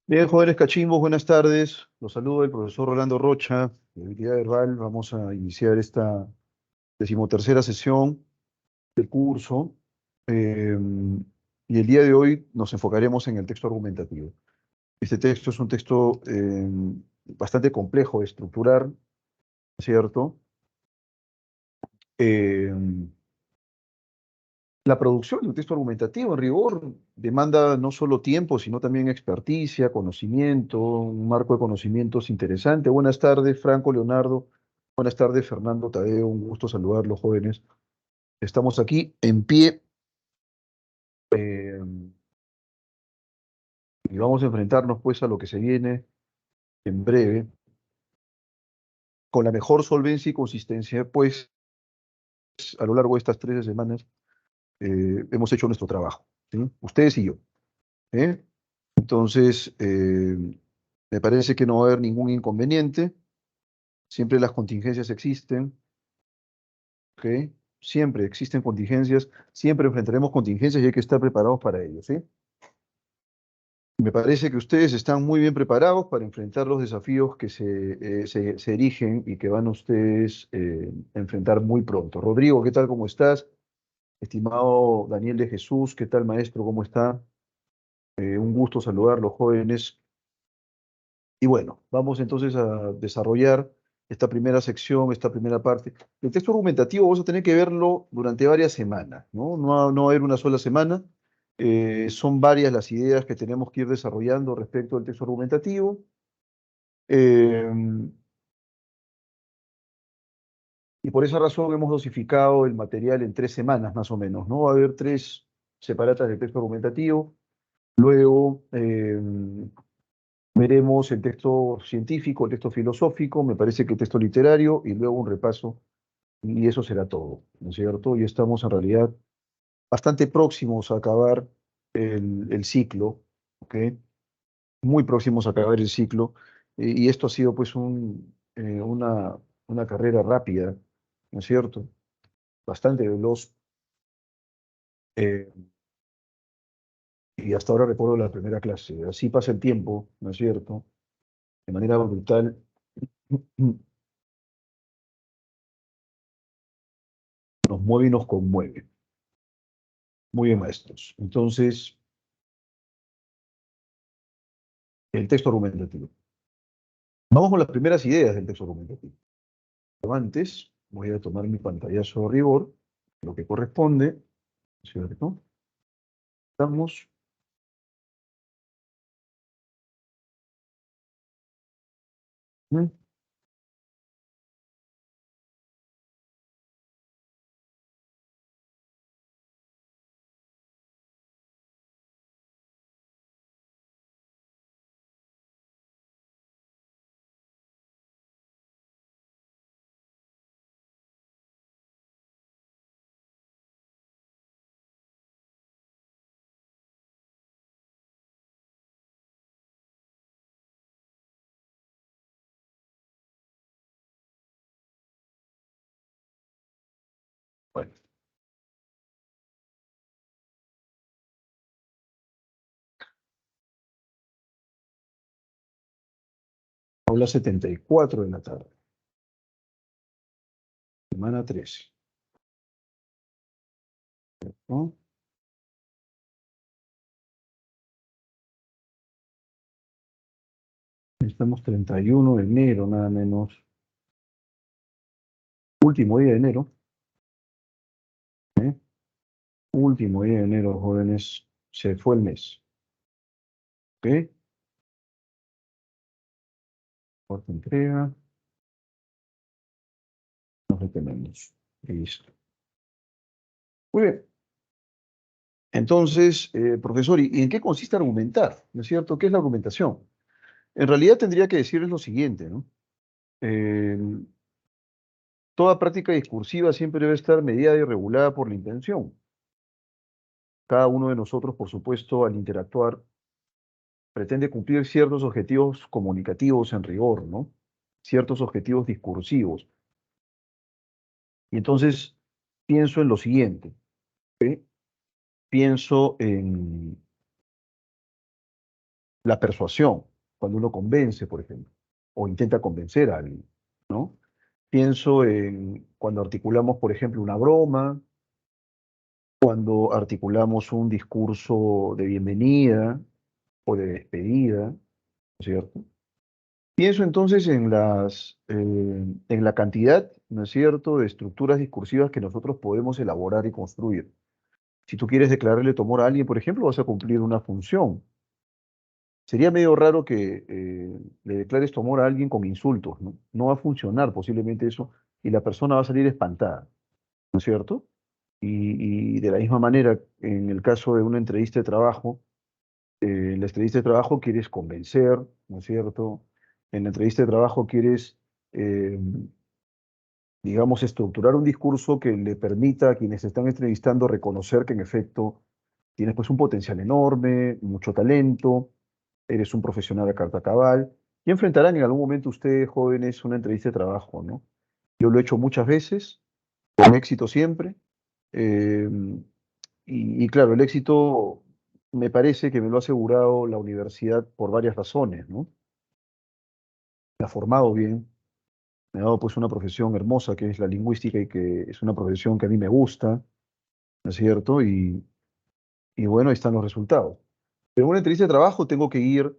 Bien, jóvenes cachimbos, buenas tardes. Los saludo el profesor Rolando Rocha, de habilidad verbal. Vamos a iniciar esta decimotercera sesión del curso. eh, y el día de hoy nos enfocaremos en el texto argumentativo. Este texto es un texto bastante complejo de estructurar, ¿cierto? Eh, la producción de un texto argumentativo, en rigor, demanda no solo tiempo, sino también experticia, conocimiento, un marco de conocimientos interesante. Buenas tardes, Franco, Leonardo. Buenas tardes, Fernando, Tadeo. Un gusto saludar los jóvenes. Estamos aquí en pie y vamos a enfrentarnos pues a lo que se viene en breve con la mejor solvencia y consistencia, pues a lo largo de estas 13 semanas hemos hecho nuestro trabajo, ¿sí? Ustedes y yo, ¿eh? Entonces, me parece que no va a haber ningún inconveniente. Siempre las contingencias existen, ¿ok? Siempre existen contingencias, siempre enfrentaremos contingencias y hay que estar preparados para ello, ¿sí? Me parece que ustedes están muy bien preparados para enfrentar los desafíos que se erigen y que van ustedes a enfrentar muy pronto. Rodrigo, ¿qué tal? ¿Cómo estás? Estimado Daniel de Jesús, ¿qué tal, maestro? ¿Cómo está? Un gusto saludar los jóvenes. Y bueno, vamos entonces a desarrollar esta primera sección, esta primera parte. El texto argumentativo vamos a tener que verlo durante varias semanas, ¿no? No va a haber una sola semana. Son varias las ideas que tenemos que ir desarrollando respecto al texto argumentativo. Eh, y por esa razón hemos dosificado el material en 3 semanas más o menos, ¿no? Va a haber tres separatas de texto argumentativo. Luego, veremos el texto científico, el texto filosófico, me parece que el texto literario y luego un repaso y eso será todo, ¿no es cierto? Y estamos en realidad bastante próximos a acabar el ciclo, ¿ok? Muy próximos a acabar el ciclo y esto ha sido pues una carrera rápida, ¿no es cierto? Bastante veloz eh, y hasta ahora recuerdo la primera clase. Así pasa el tiempo, ¿no es cierto? De manera brutal. Nos mueve y nos conmueve. Muy bien, maestros. Entonces, el texto argumentativo. Vamos con las primeras ideas del texto argumentativo. Pero antes, voy a tomar mi pantallazo a rigor, lo que corresponde, ¿cierto? Estamos. ¿Mm? Bueno, aula 74 de la tarde, semana 13, ¿no? Estamos 31 de enero, nada menos. Último día de enero, ¿eh? Último día de enero, jóvenes. Se fue el mes, ¿ok? Cuarta entrega, nos detenemos. Listo. Muy bien. Entonces, profesor, ¿y en qué consiste argumentar? ¿No es cierto? ¿Qué es la argumentación? En realidad tendría que decirles lo siguiente, ¿no? Eh, Toda práctica discursiva siempre debe estar mediada y regulada por la intención. Cada uno de nosotros, por supuesto, al interactuar, pretende cumplir ciertos objetivos comunicativos en rigor, ¿no? Ciertos objetivos discursivos. Y entonces pienso en lo siguiente, ¿ok? Pienso la persuasión, cuando uno convence, por ejemplo, o intenta convencer a alguien, ¿no? Pienso en cuando articulamos, por ejemplo, una broma, cuando articulamos un discurso de bienvenida o de despedida, ¿no es cierto? Pienso entonces en la cantidad, ¿no es cierto?, de estructuras discursivas que nosotros podemos elaborar y construir. Si tú quieres declararle tu amor a alguien, por ejemplo, vas a cumplir una función. Sería medio raro que le declares tu amor a alguien con insultos, ¿no? No va a funcionar posiblemente eso y la persona va a salir espantada, ¿no es cierto? Y de la misma manera, en el caso de una entrevista de trabajo, en la entrevista de trabajo quieres convencer, ¿no es cierto? En la entrevista de trabajo quieres, eh, digamos, estructurar un discurso que le permita a quienes se están entrevistando reconocer que en efecto tienes pues un potencial enorme, mucho talento, eres un profesional a carta cabal, y enfrentarán en algún momento ustedes, jóvenes, una entrevista de trabajo, ¿no? Yo lo he hecho muchas veces, con éxito siempre, eh, y claro, el éxito me parece que me lo ha asegurado la universidad por varias razones, ¿no? Me ha formado bien, me ha dado pues una profesión hermosa que es la lingüística y que es una profesión que a mí me gusta, ¿no es cierto? Y bueno, ahí están los resultados. Pero en una entrevista de trabajo tengo que ir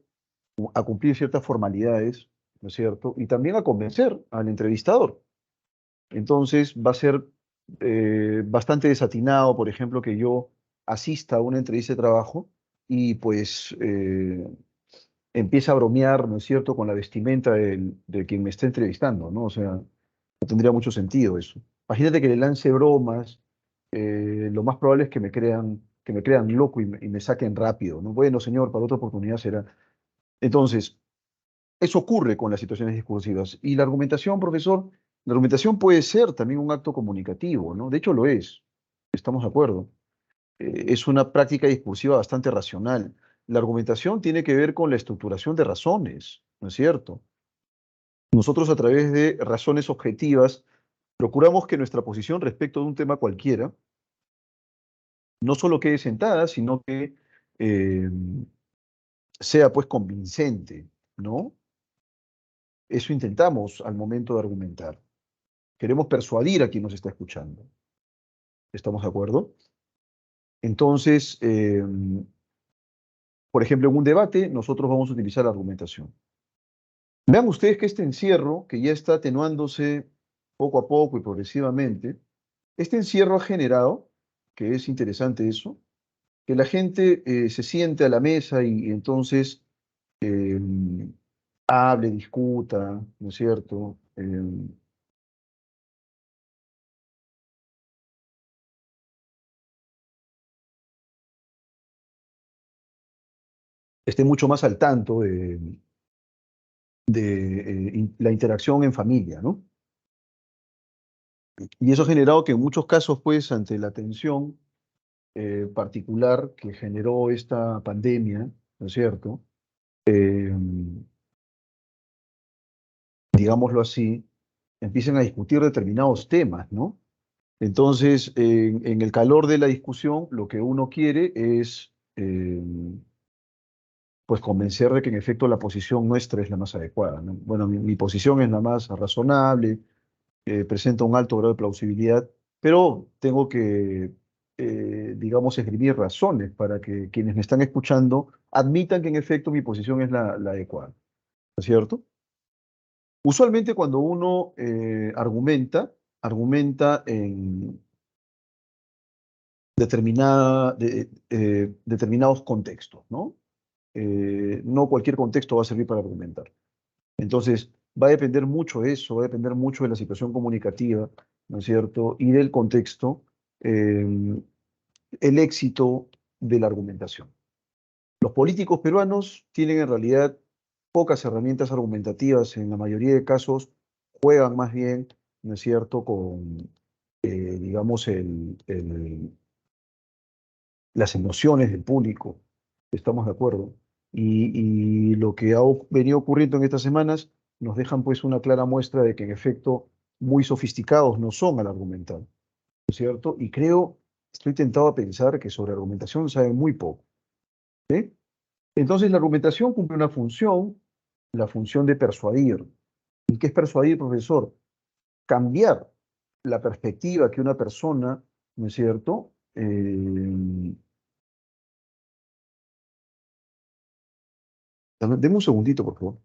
a cumplir ciertas formalidades, ¿no es cierto? Y también a convencer al entrevistador. Entonces va a ser bastante desatinado, por ejemplo, que yo asista a una entrevista de trabajo y pues empieza a bromear, ¿no es cierto?, con la vestimenta de quien me está entrevistando, ¿no? O sea, no tendría mucho sentido eso. Imagínate que le lance bromas, lo más probable es que me crean loco y me saquen rápido, ¿no? Bueno, señor, para otra oportunidad será. Entonces, eso ocurre con las situaciones discursivas. Y la argumentación, profesor, la argumentación puede ser también un acto comunicativo, ¿no? De hecho, lo es. Estamos de acuerdo. Es una práctica discursiva bastante racional. La argumentación tiene que ver con la estructuración de razones, ¿no es cierto? Nosotros a través de razones objetivas procuramos que nuestra posición respecto de un tema cualquiera no solo quede sentada, sino que eh, sea pues convincente, ¿no? Eso intentamos al momento de argumentar. Queremos persuadir a quien nos está escuchando. ¿Estamos de acuerdo? Entonces, por ejemplo, en un debate nosotros vamos a utilizar la argumentación. Vean ustedes que este encierro, que ya está atenuándose poco a poco y progresivamente, este encierro ha generado, que es interesante eso, que la gente se siente a la mesa y entonces eh, hable, discuta, ¿no es cierto? Esté mucho más al tanto de la interacción en familia, ¿no? Y eso ha generado que en muchos casos, pues, ante la tensión particular que generó esta pandemia, ¿no es cierto? Eh, digámoslo así, empiecen a discutir determinados temas, ¿no? Entonces, en el calor de la discusión, lo que uno quiere es, pues, convencer de que en efecto la posición nuestra es la más adecuada, ¿no? Bueno, mi posición es la más razonable, presenta un alto grado de plausibilidad, pero tengo que, digamos, esgrimir razones para que quienes me están escuchando admitan que en efecto mi posición es la adecuada, ¿no es cierto? Usualmente cuando uno argumenta en determinados contextos, ¿no? No cualquier contexto va a servir para argumentar. Entonces, va a depender mucho de eso, va a depender mucho de la situación comunicativa, ¿no es cierto? Y del contexto, eh, el éxito de la argumentación. Los políticos peruanos tienen en realidad pocas herramientas argumentativas, en la mayoría de casos juegan más bien, ¿no es cierto?, con, digamos, las emociones del público, estamos de acuerdo. Y lo que ha venido ocurriendo en estas semanas nos dejan pues una clara muestra de que en efecto muy sofisticados no son al argumentar, ¿no es cierto? Y creo, estoy tentado a pensar que sobre argumentación saben muy poco, ¿sí? Entonces, la argumentación cumple una función, la función de persuadir. ¿Y qué es persuadir, profesor? Cambiar la perspectiva que una persona, ¿no es cierto? Deme un segundito, por favor.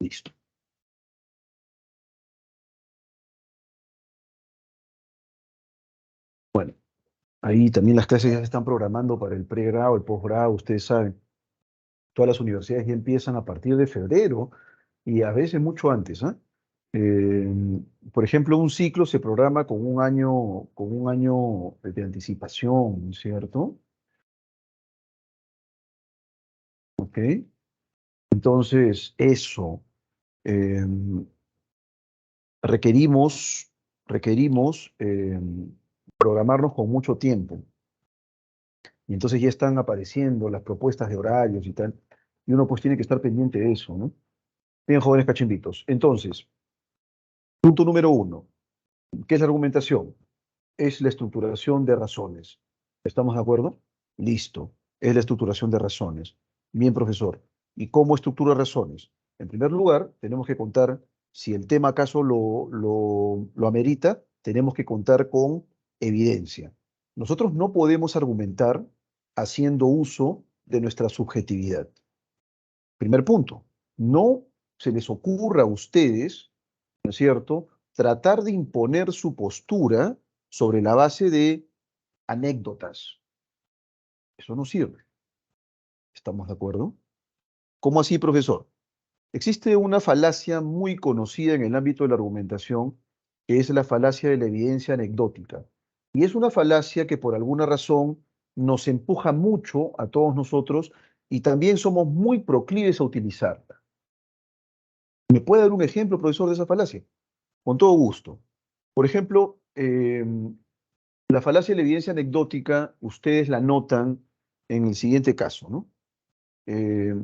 Listo. Bueno, ahí también las clases ya se están programando para el pregrado, el posgrado, ustedes saben. Todas las universidades ya empiezan a partir de febrero y a veces mucho antes, ¿ah? Eh, por ejemplo, un ciclo se programa con un año de anticipación, ¿no es cierto? ¿Ok? Entonces, eso, eh, requerimos, requerimos programarnos con mucho tiempo. Y entonces ya están apareciendo las propuestas de horarios y tal. Y uno pues tiene que estar pendiente de eso, ¿no? Bien, jóvenes cachimbitos. Entonces, punto número uno. ¿Qué es la argumentación? Es la estructuración de razones. ¿Estamos de acuerdo? Listo. Es la estructuración de razones. Bien, profesor. ¿Y cómo estructura razones? En primer lugar, tenemos que contar, si el tema acaso lo amerita, tenemos que contar con evidencia. Nosotros no podemos argumentar haciendo uso de nuestra subjetividad. Primer punto, no se les ocurra a ustedes, ¿no es cierto?, tratar de imponer su postura sobre la base de anécdotas. Eso no sirve. ¿Estamos de acuerdo? ¿Cómo así, profesor? Existe una falacia muy conocida en el ámbito de la argumentación, que es la falacia de la evidencia anecdótica. Y es una falacia que por alguna razón nos empuja mucho a todos nosotros y también somos muy proclives a utilizarla. ¿Me puede dar un ejemplo, profesor, de esa falacia? Con todo gusto. Por ejemplo, la falacia de la evidencia anecdótica, ustedes la notan en el siguiente caso, ¿no? Eh,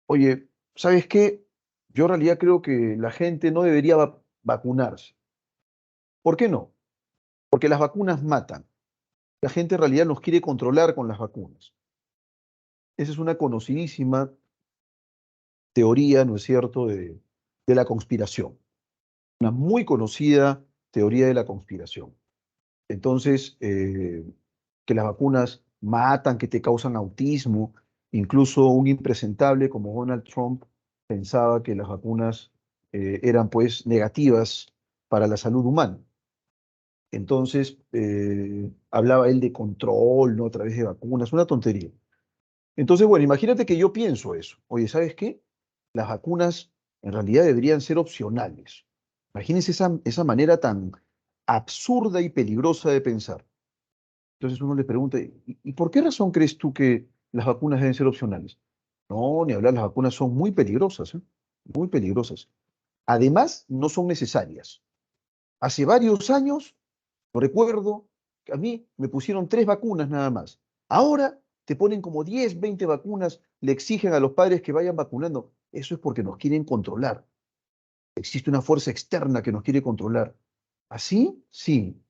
Oye, ¿sabes qué? Yo en realidad creo que la gente no debería vacunarse. ¿Por qué no? Porque las vacunas matan. La gente en realidad nos quiere controlar con las vacunas. Esa es una conocidísima teoría, ¿no es cierto?, de la conspiración. Una muy conocida teoría de la conspiración. Entonces, que las vacunas matan, que te causan autismo, incluso un impresentable como Donald Trump pensaba que las vacunas eran pues negativas para la salud humana. Entonces, hablaba él de control, ¿no? A través de vacunas, una tontería. Entonces, bueno, imagínate que yo pienso eso. Oye, ¿sabes qué? Las vacunas en realidad deberían ser opcionales. Imagínense esa manera tan absurda y peligrosa de pensar. Entonces uno le pregunta, ¿y por qué razón crees tú que las vacunas deben ser opcionales? No, ni hablar, las vacunas son muy peligrosas, ¿eh? Muy peligrosas. Además, no son necesarias. Hace varios años, no recuerdo, que a mí me pusieron 3 vacunas nada más. Ahora te ponen como 10, 20 vacunas, le exigen a los padres que vayan vacunando. Eso es porque nos quieren controlar. Existe una fuerza externa que nos quiere controlar. ¿Así? Sí.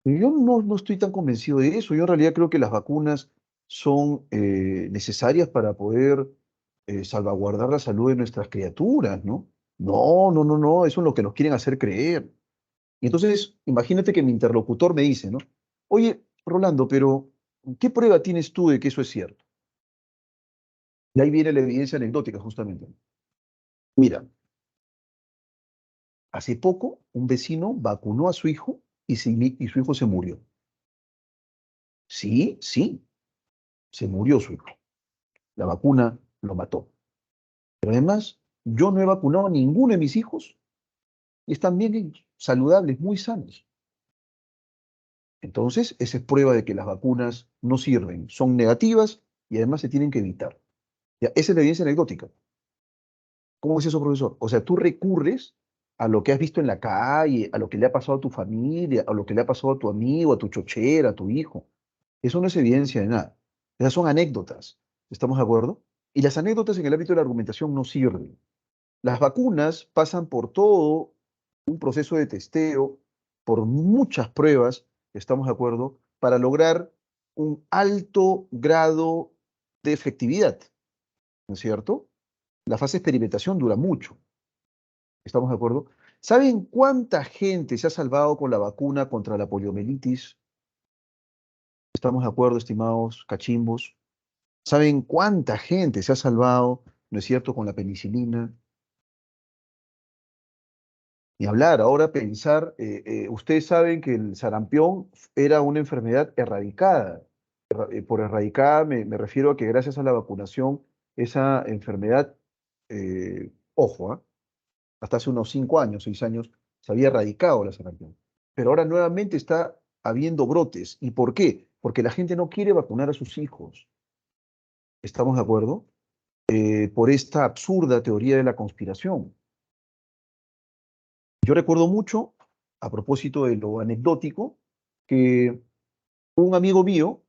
Yo no estoy tan convencido de eso. Yo en realidad creo que las vacunas son necesarias para poder salvaguardar la salud de nuestras criaturas, ¿no? No, no, no, no, eso es lo que nos quieren hacer creer. Y entonces, imagínate que mi interlocutor me dice, ¿no? Oye, Rolando, pero ¿qué prueba tienes tú de que eso es cierto? Y ahí viene la evidencia anecdótica, justamente. Mira, hace poco un vecino vacunó a su hijo y su hijo se murió. Sí, sí, se murió su hijo. La vacuna lo mató. Pero además, yo no he vacunado a ninguno de mis hijos y están bien ellos, saludables, muy sanos. Entonces, esa es prueba de que las vacunas no sirven, son negativas y además se tienen que evitar. Ya, esa es la evidencia anecdótica. ¿Cómo es eso, profesor? O sea, tú recurres a lo que has visto en la calle, a lo que le ha pasado a tu familia, a lo que le ha pasado a tu amigo, a tu chochera, a tu hijo. Eso no es evidencia de nada. Esas son anécdotas. ¿Estamos de acuerdo? Y las anécdotas en el ámbito de la argumentación no sirven. Las vacunas pasan por todo un proceso de testeo, por muchas pruebas, estamos de acuerdo, para lograr un alto grado de efectividad, ¿no es cierto? La fase de experimentación dura mucho, ¿estamos de acuerdo? ¿Saben cuánta gente se ha salvado con la vacuna contra la poliomielitis? ¿Estamos de acuerdo, estimados cachimbos? ¿Saben cuánta gente se ha salvado, no es cierto, con la penicilina? Ni hablar, ahora pensar, ustedes saben que el sarampión era una enfermedad erradicada. Por erradicada me refiero a que gracias a la vacunación, esa enfermedad, ojo, hasta hace unos 5 años, 6 años, se había erradicado la sarampión. Pero ahora nuevamente está habiendo brotes. ¿Y por qué? Porque la gente no quiere vacunar a sus hijos. ¿Estamos de acuerdo? Por esta absurda teoría de la conspiración. Yo recuerdo mucho, a propósito de lo anecdótico, que un amigo mío,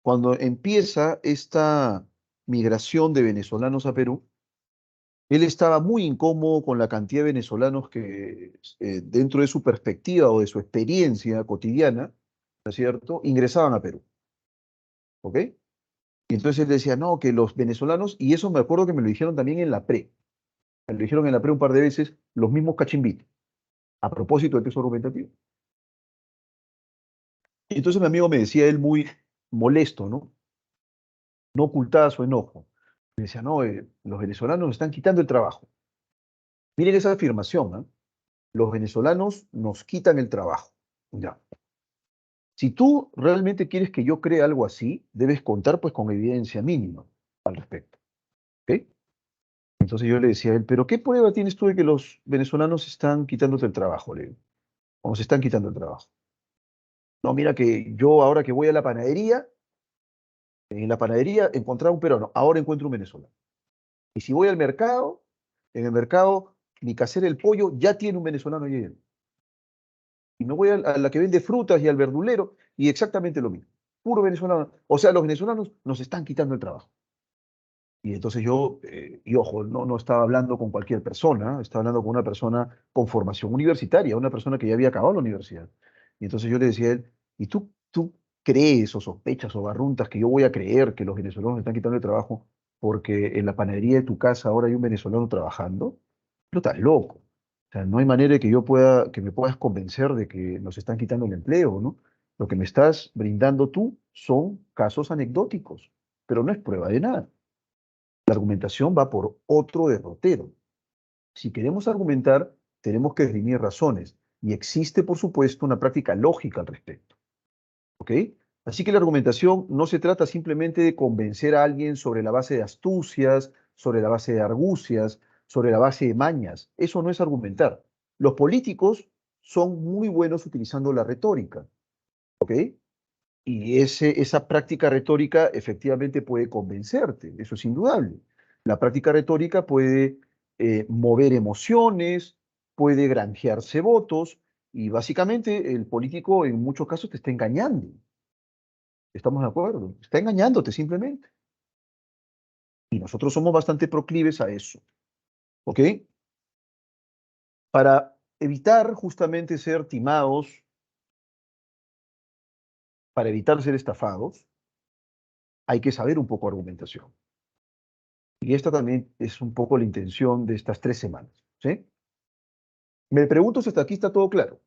cuando empieza esta migración de venezolanos a Perú, él estaba muy incómodo con la cantidad de venezolanos que, dentro de su perspectiva o de su experiencia cotidiana, ¿no es cierto?, ingresaban a Perú, ¿ok? Y entonces él decía, no, que los venezolanos, y eso me acuerdo que me lo dijeron también en la pre, me lo dijeron en la pre un par de veces, los mismos cachimbitos, a propósito del texto argumentativo. Y entonces mi amigo me decía él muy molesto, ¿no? No ocultaba su enojo. Me decía, no, los venezolanos nos están quitando el trabajo. Miren esa afirmación, ¿ah? Los venezolanos nos quitan el trabajo. Ya. Si tú realmente quieres que yo crea algo así, debes contar pues con evidencia mínima al respecto. ¿Ok? Entonces yo le decía a él, pero ¿qué prueba tienes tú de que los venezolanos están quitándote el trabajo? Le digo, o nos están quitando el trabajo. No, mira que yo ahora que voy a la panadería, en la panadería encontraba un peruano, ahora encuentro un venezolano. Y si voy al mercado, en el mercado, mi casera el pollo ya tiene un venezolano allí. Y me voy a la que vende frutas y al verdulero, y exactamente lo mismo. Puro venezolano. O sea, los venezolanos nos están quitando el trabajo. Y entonces yo, y ojo, no estaba hablando con cualquier persona, estaba hablando con una persona con formación universitaria, una persona que ya había acabado la universidad. Y entonces yo le decía a él, ¿y tú crees o sospechas o barruntas que yo voy a creer que los venezolanos están quitando el trabajo porque en la panadería de tu casa ahora hay un venezolano trabajando? Tú estás loco. O sea, no hay manera de que yo pueda, que me puedas convencer de que nos están quitando el empleo, ¿no? Lo que me estás brindando tú son casos anecdóticos, pero no es prueba de nada. La argumentación va por otro derrotero. Si queremos argumentar, tenemos que esgrimir razones, y existe, por supuesto, una práctica lógica al respecto. ¿Ok? Así que la argumentación no se trata simplemente de convencer a alguien sobre la base de astucias, sobre la base de argucias, sobre la base de mañas. Eso no es argumentar. Los políticos son muy buenos utilizando la retórica, ¿ok? Y esa práctica retórica efectivamente puede convencerte, eso es indudable. La práctica retórica puede mover emociones, puede granjearse votos, y básicamente el político en muchos casos te está engañando. ¿Estamos de acuerdo? Está engañándote simplemente. Y nosotros somos bastante proclives a eso. ¿Ok? Para evitar justamente ser timados, para evitar ser estafados, hay que saber un poco argumentación. Y esta también es un poco la intención de estas 3 semanas. ¿Sí? Me pregunto si hasta aquí está todo claro.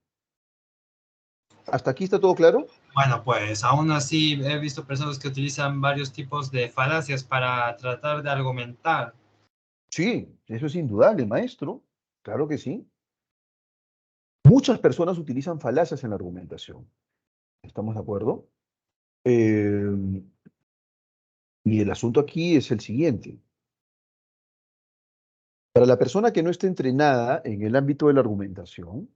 ¿Hasta aquí está todo claro? Bueno, pues aún así he visto personas que utilizan varios tipos de falacias para tratar de argumentar. Sí, eso es indudable, maestro. Claro que sí. Muchas personas utilizan falacias en la argumentación. ¿Estamos de acuerdo? Eh, y el asunto aquí es el siguiente. Para la persona que no esté entrenada en el ámbito de la argumentación,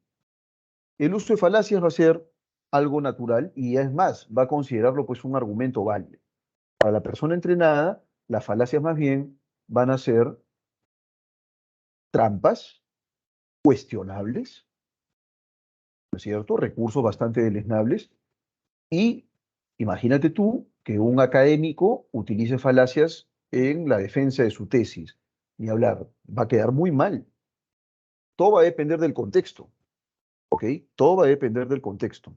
el uso de falacias va a ser algo natural y es más, va a considerarlo pues un argumento válido. Para la persona entrenada, las falacias más bien van a ser trampas, cuestionables, ¿no es cierto? Recursos bastante deleznables. Y imagínate tú que un académico utilice falacias en la defensa de su tesis. Ni hablar, va a quedar muy mal. todo va a depender del contexto, ¿ok? Todo va a depender del contexto.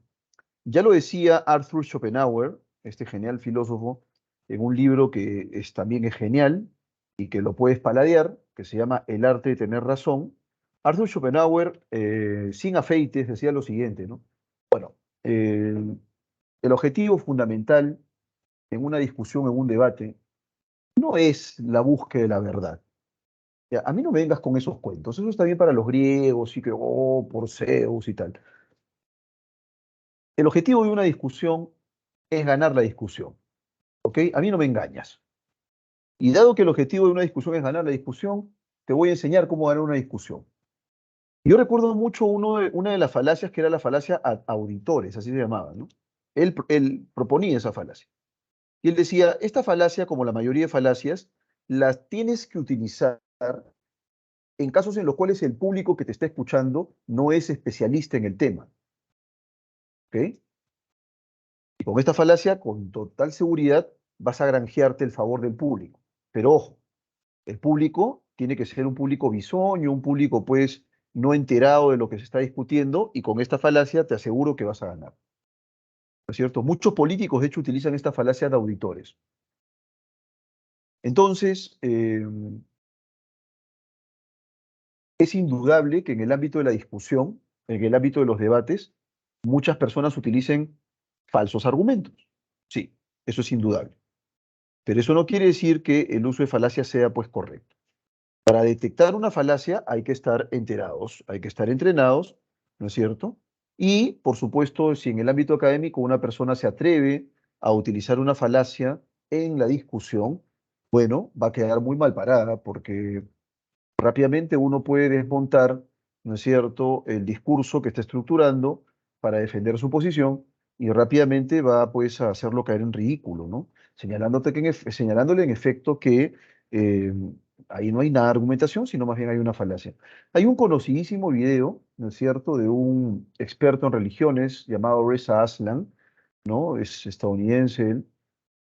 Ya lo decía Arthur Schopenhauer, este genial filósofo, en un libro que también es genial y que lo puedes paladear, que se llama El arte de tener razón. Arthur Schopenhauer, sin afeites, decía lo siguiente, ¿no? Bueno, el objetivo fundamental en una discusión, en un debate, no es la búsqueda de la verdad. Ya, a mí no me vengas con esos cuentos. Eso está bien para los griegos y que, oh, por Zeus y tal. El objetivo de una discusión es ganar la discusión, ¿ok? A mí no me engañas. Y dado que el objetivo de una discusión es ganar la discusión, te voy a enseñar cómo ganar una discusión. Yo recuerdo mucho una de las falacias que era la falacia ad auditores, así se llamaba, ¿no? Él proponía esa falacia. Y él decía, esta falacia, como la mayoría de falacias, las tienes que utilizar en casos en los cuales el público que te está escuchando no es especialista en el tema, ¿ok? Y con esta falacia, con total seguridad, vas a granjearte el favor del público. Pero ojo, el público tiene que ser un público bisoño, un público pues no enterado de lo que se está discutiendo, y con esta falacia te aseguro que vas a ganar. ¿No es cierto? Muchos políticos de hecho utilizan esta falacia de auditores. Entonces, es indudable que en el ámbito de la discusión, en el ámbito de los debates, muchas personas utilicen falsos argumentos. Sí, eso es indudable. Pero eso no quiere decir que el uso de falacias sea pues correcto. Para detectar una falacia hay que estar enterados, hay que estar entrenados, ¿no es cierto? Y, por supuesto, si en el ámbito académico una persona se atreve a utilizar una falacia en la discusión, bueno, va a quedar muy mal parada porque rápidamente uno puede desmontar, ¿no es cierto?, el discurso que está estructurando para defender su posición y rápidamente va pues a hacerlo caer en ridículo, ¿no? Señalándole en efecto que eh, ahí no hay nada de argumentación, sino más bien hay una falacia. Hay un conocidísimo video, ¿no es cierto?, de un experto en religiones llamado Reza Aslan, ¿no? Es estadounidense él,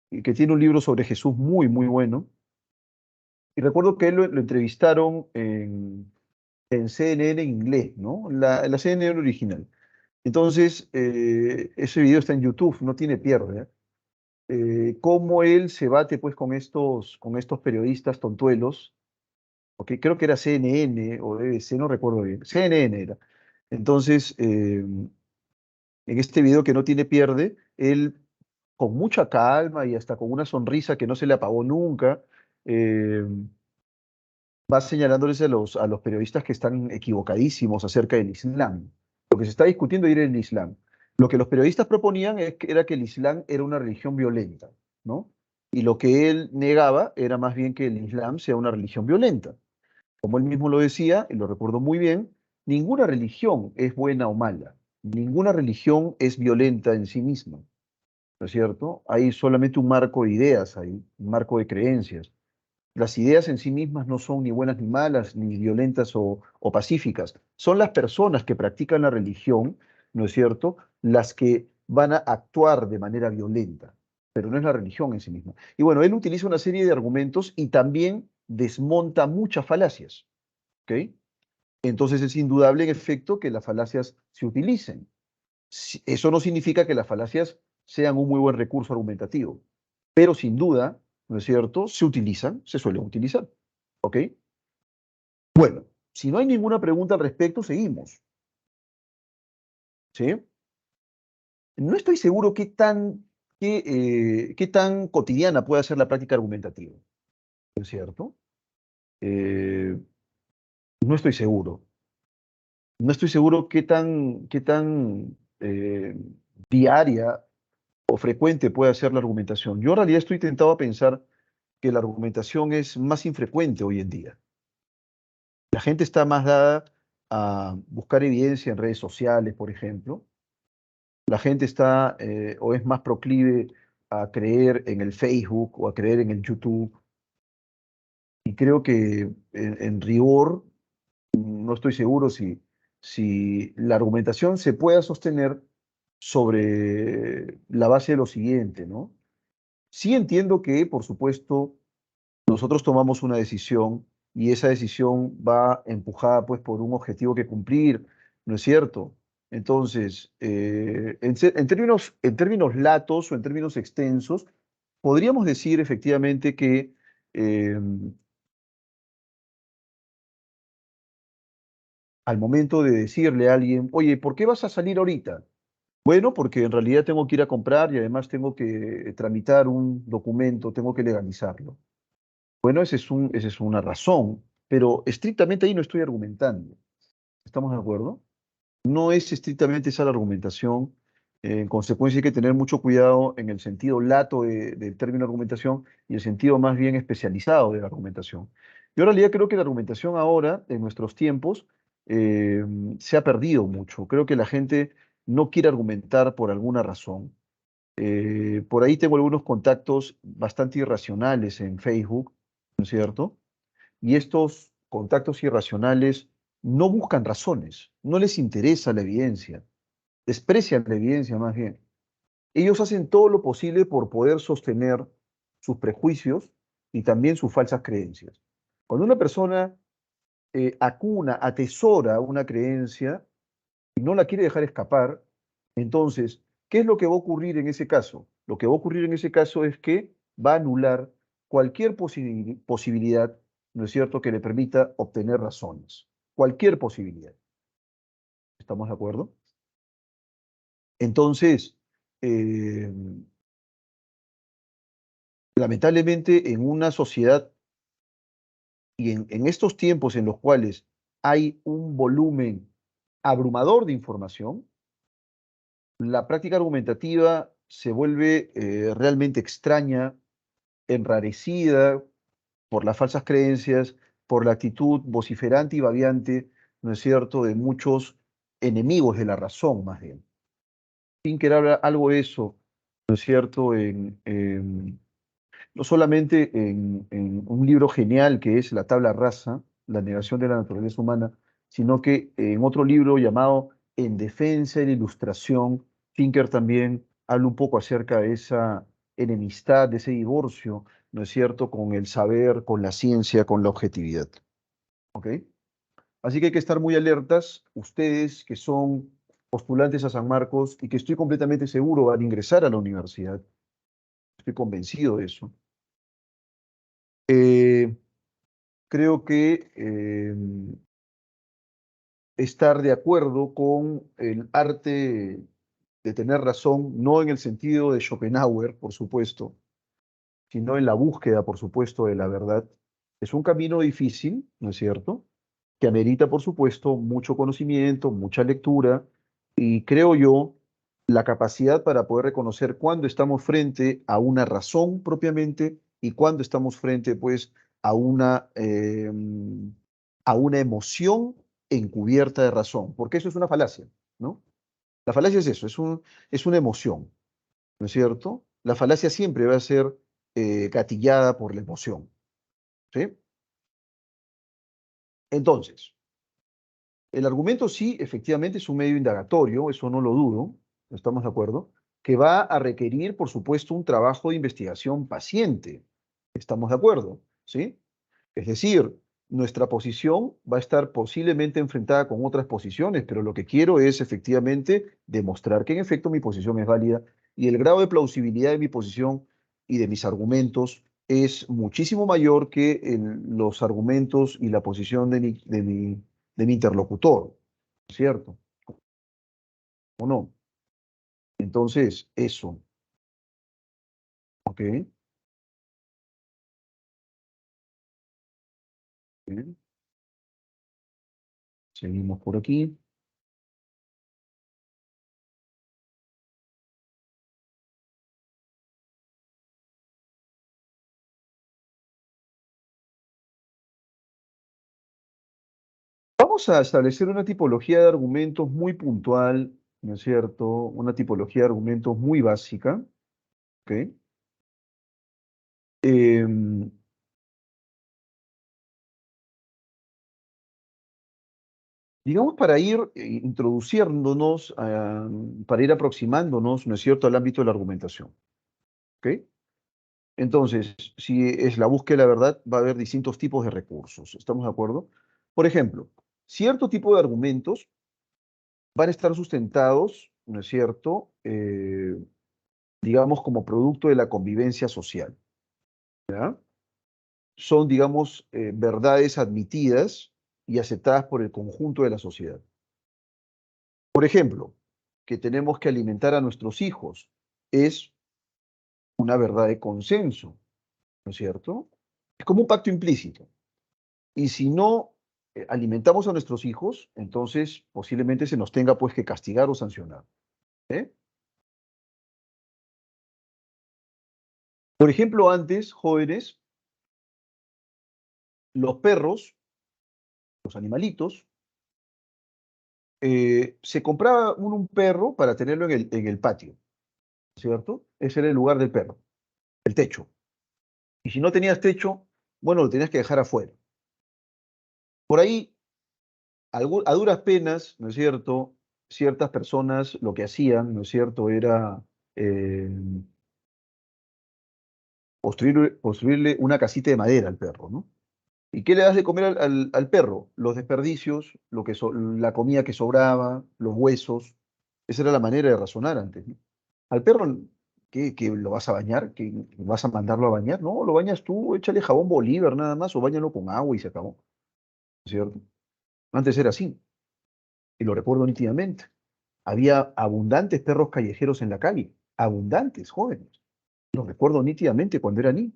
y que tiene un libro sobre Jesús muy, muy bueno. Y recuerdo que él lo entrevistaron en CNN en inglés, ¿no? La CNN original. Entonces, ese video está en YouTube, no tiene pierde. Cómo él se bate pues con estos periodistas tontuelos, porque creo que era CNN o BBC, no recuerdo bien, CNN era. Entonces, en este video que no tiene pierde, él con mucha calma y hasta con una sonrisa que no se le apagó nunca, eh, va señalándoles a los periodistas que están equivocadísimos acerca del Islam. Lo que se está discutiendo era el Islam. Lo que los periodistas proponían era que el Islam era una religión violenta, ¿no? Y lo que él negaba era más bien que el Islam sea una religión violenta. Como él mismo lo decía, y lo recuerdo muy bien, ninguna religión es buena o mala. Ninguna religión es violenta en sí misma, ¿no es cierto? Hay solamente un marco de ideas, hay un marco de creencias. Las ideas en sí mismas no son ni buenas ni malas, ni violentas o pacíficas. Son las personas que practican la religión, ¿no es cierto?, las que van a actuar de manera violenta, pero no es la religión en sí misma. Y bueno, él utiliza una serie de argumentos y también desmonta muchas falacias, ¿ok? Entonces es indudable, en efecto, que las falacias se utilicen. Eso no significa que las falacias sean un muy buen recurso argumentativo, pero sin duda, ¿no es cierto?, se utilizan, se suelen utilizar. ¿Ok? Bueno, si no hay ninguna pregunta al respecto, seguimos. ¿Sí? No estoy seguro qué tan cotidiana puede ser la práctica argumentativa, ¿no es cierto? Eh, no estoy seguro. No estoy seguro qué tan diaria o frecuente puede ser la argumentación. Yo en realidad estoy tentado a pensar que la argumentación es más infrecuente hoy en día. La gente está más dada a buscar evidencia en redes sociales, por ejemplo. La gente está o es más proclive a creer en el Facebook o a creer en el YouTube. Y creo que en rigor no estoy seguro si la argumentación se pueda sostener sobre la base de lo siguiente, ¿no? Sí entiendo que, por supuesto, nosotros tomamos una decisión y esa decisión va empujada pues por un objetivo que cumplir, ¿no es cierto? Entonces, en términos latos o en términos extensos, podríamos decir efectivamente que eh, al momento de decirle a alguien, oye, ¿por qué vas a salir ahorita? Bueno, porque en realidad tengo que ir a comprar y además tengo que tramitar un documento, tengo que legalizarlo. Bueno, esa es una razón, pero estrictamente ahí no estoy argumentando. ¿Estamos de acuerdo? No es estrictamente esa la argumentación. En consecuencia, hay que tener mucho cuidado en el sentido lato del término argumentación y el sentido más bien especializado de la argumentación. Yo en realidad creo que la argumentación ahora, en nuestros tiempos, eh, se ha perdido mucho. Creo que la gente no quiere argumentar por alguna razón. Por ahí tengo algunos contactos bastante irracionales en Facebook, ¿no es cierto? Y estos contactos irracionales no buscan razones, no les interesa la evidencia, desprecian la evidencia más bien. Ellos hacen todo lo posible por poder sostener sus prejuicios y también sus falsas creencias. Cuando una persona acuna, atesora una creencia y no la quiere dejar escapar, entonces, ¿qué es lo que va a ocurrir en ese caso? Lo que va a ocurrir en ese caso es que va a anular cualquier posibilidad, ¿no es cierto?, que le permita obtener razones. Cualquier posibilidad. ¿Estamos de acuerdo? Entonces, eh, lamentablemente en una sociedad y en estos tiempos en los cuales hay un volumen abrumador de información, la práctica argumentativa se vuelve realmente extraña, enrarecida por las falsas creencias, por la actitud vociferante y babeante, ¿no es cierto?, de muchos enemigos de la razón, más bien. Pinker habla algo de eso, ¿no es cierto?, no solamente en un libro genial que es La tabla rasa, la negación de la naturaleza humana, sino que en otro libro llamado En defensa de la ilustración, Pinker también habla un poco acerca de esa enemistad, de ese divorcio, ¿no es cierto?, con el saber, con la ciencia, con la objetividad. ¿Ok? Así que hay que estar muy alertas, ustedes que son postulantes a San Marcos y que estoy completamente seguro van a ingresar a la universidad, estoy convencido de eso. Eh, Creo que estar de acuerdo con el arte de tener razón, no en el sentido de Schopenhauer, por supuesto, sino en la búsqueda, por supuesto, de la verdad, es un camino difícil, ¿no es cierto? Que amerita, por supuesto, mucho conocimiento, mucha lectura y creo yo la capacidad para poder reconocer cuándo estamos frente a una razón propiamente y cuándo estamos frente, pues, a una emoción encubierta de razón, porque eso es una falacia, ¿no? La falacia es eso, es una emoción, ¿no es cierto? La falacia siempre va a ser gatillada por la emoción, ¿sí? Entonces, el argumento sí, efectivamente, es un medio indagatorio, eso no lo dudo, estamos de acuerdo, que va a requerir, por supuesto, un trabajo de investigación paciente, estamos de acuerdo, ¿sí? Es decir, nuestra posición va a estar posiblemente enfrentada con otras posiciones, pero lo que quiero es efectivamente demostrar que en efecto mi posición es válida y el grado de plausibilidad de mi posición y de mis argumentos es muchísimo mayor que los argumentos y la posición de mi interlocutor, ¿cierto? ¿O no? Entonces, eso, ¿ok? Bien, seguimos por aquí. Vamos a establecer una tipología de argumentos muy puntual, ¿no es cierto? Una tipología de argumentos muy básica, ¿ok? Em, digamos, para ir introduciéndonos, para ir aproximándonos, ¿no es cierto?, al ámbito de la argumentación, ¿ok? Entonces, si es la búsqueda de la verdad, va a haber distintos tipos de recursos. ¿Estamos de acuerdo? Por ejemplo, cierto tipo de argumentos van a estar sustentados, ¿no es cierto? Digamos, como producto de la convivencia social, ¿ya? Son, digamos, verdades admitidas y aceptadas por el conjunto de la sociedad. Por ejemplo, que tenemos que alimentar a nuestros hijos es una verdad de consenso, ¿no es cierto? Es como un pacto implícito. Y si no alimentamos a nuestros hijos, entonces posiblemente se nos tenga pues que castigar o sancionar. ¿Eh? Por ejemplo, antes, jóvenes, los perros, los animalitos, se compraba un perro para tenerlo en el patio, ¿cierto? Ese era el lugar del perro, el techo. Y si no tenías techo, bueno, lo tenías que dejar afuera. Por ahí, a duras penas, ¿no es cierto? Ciertas personas lo que hacían, ¿no es cierto? Era eh, construirle una casita de madera al perro, ¿no? ¿Y qué le das de comer al perro? Los desperdicios, la comida que sobraba, los huesos. Esa era la manera de razonar antes, ¿no? Al perro, ¿qué lo vas a bañar? ¿Qué vas a mandarlo a bañar? No, lo bañas tú, échale jabón Bolívar nada más, o báñalo con agua y se acabó, ¿no es cierto? Antes era así, y lo recuerdo nítidamente. Había abundantes perros callejeros en la calle, abundantes, jóvenes. Lo recuerdo nítidamente cuando era niño.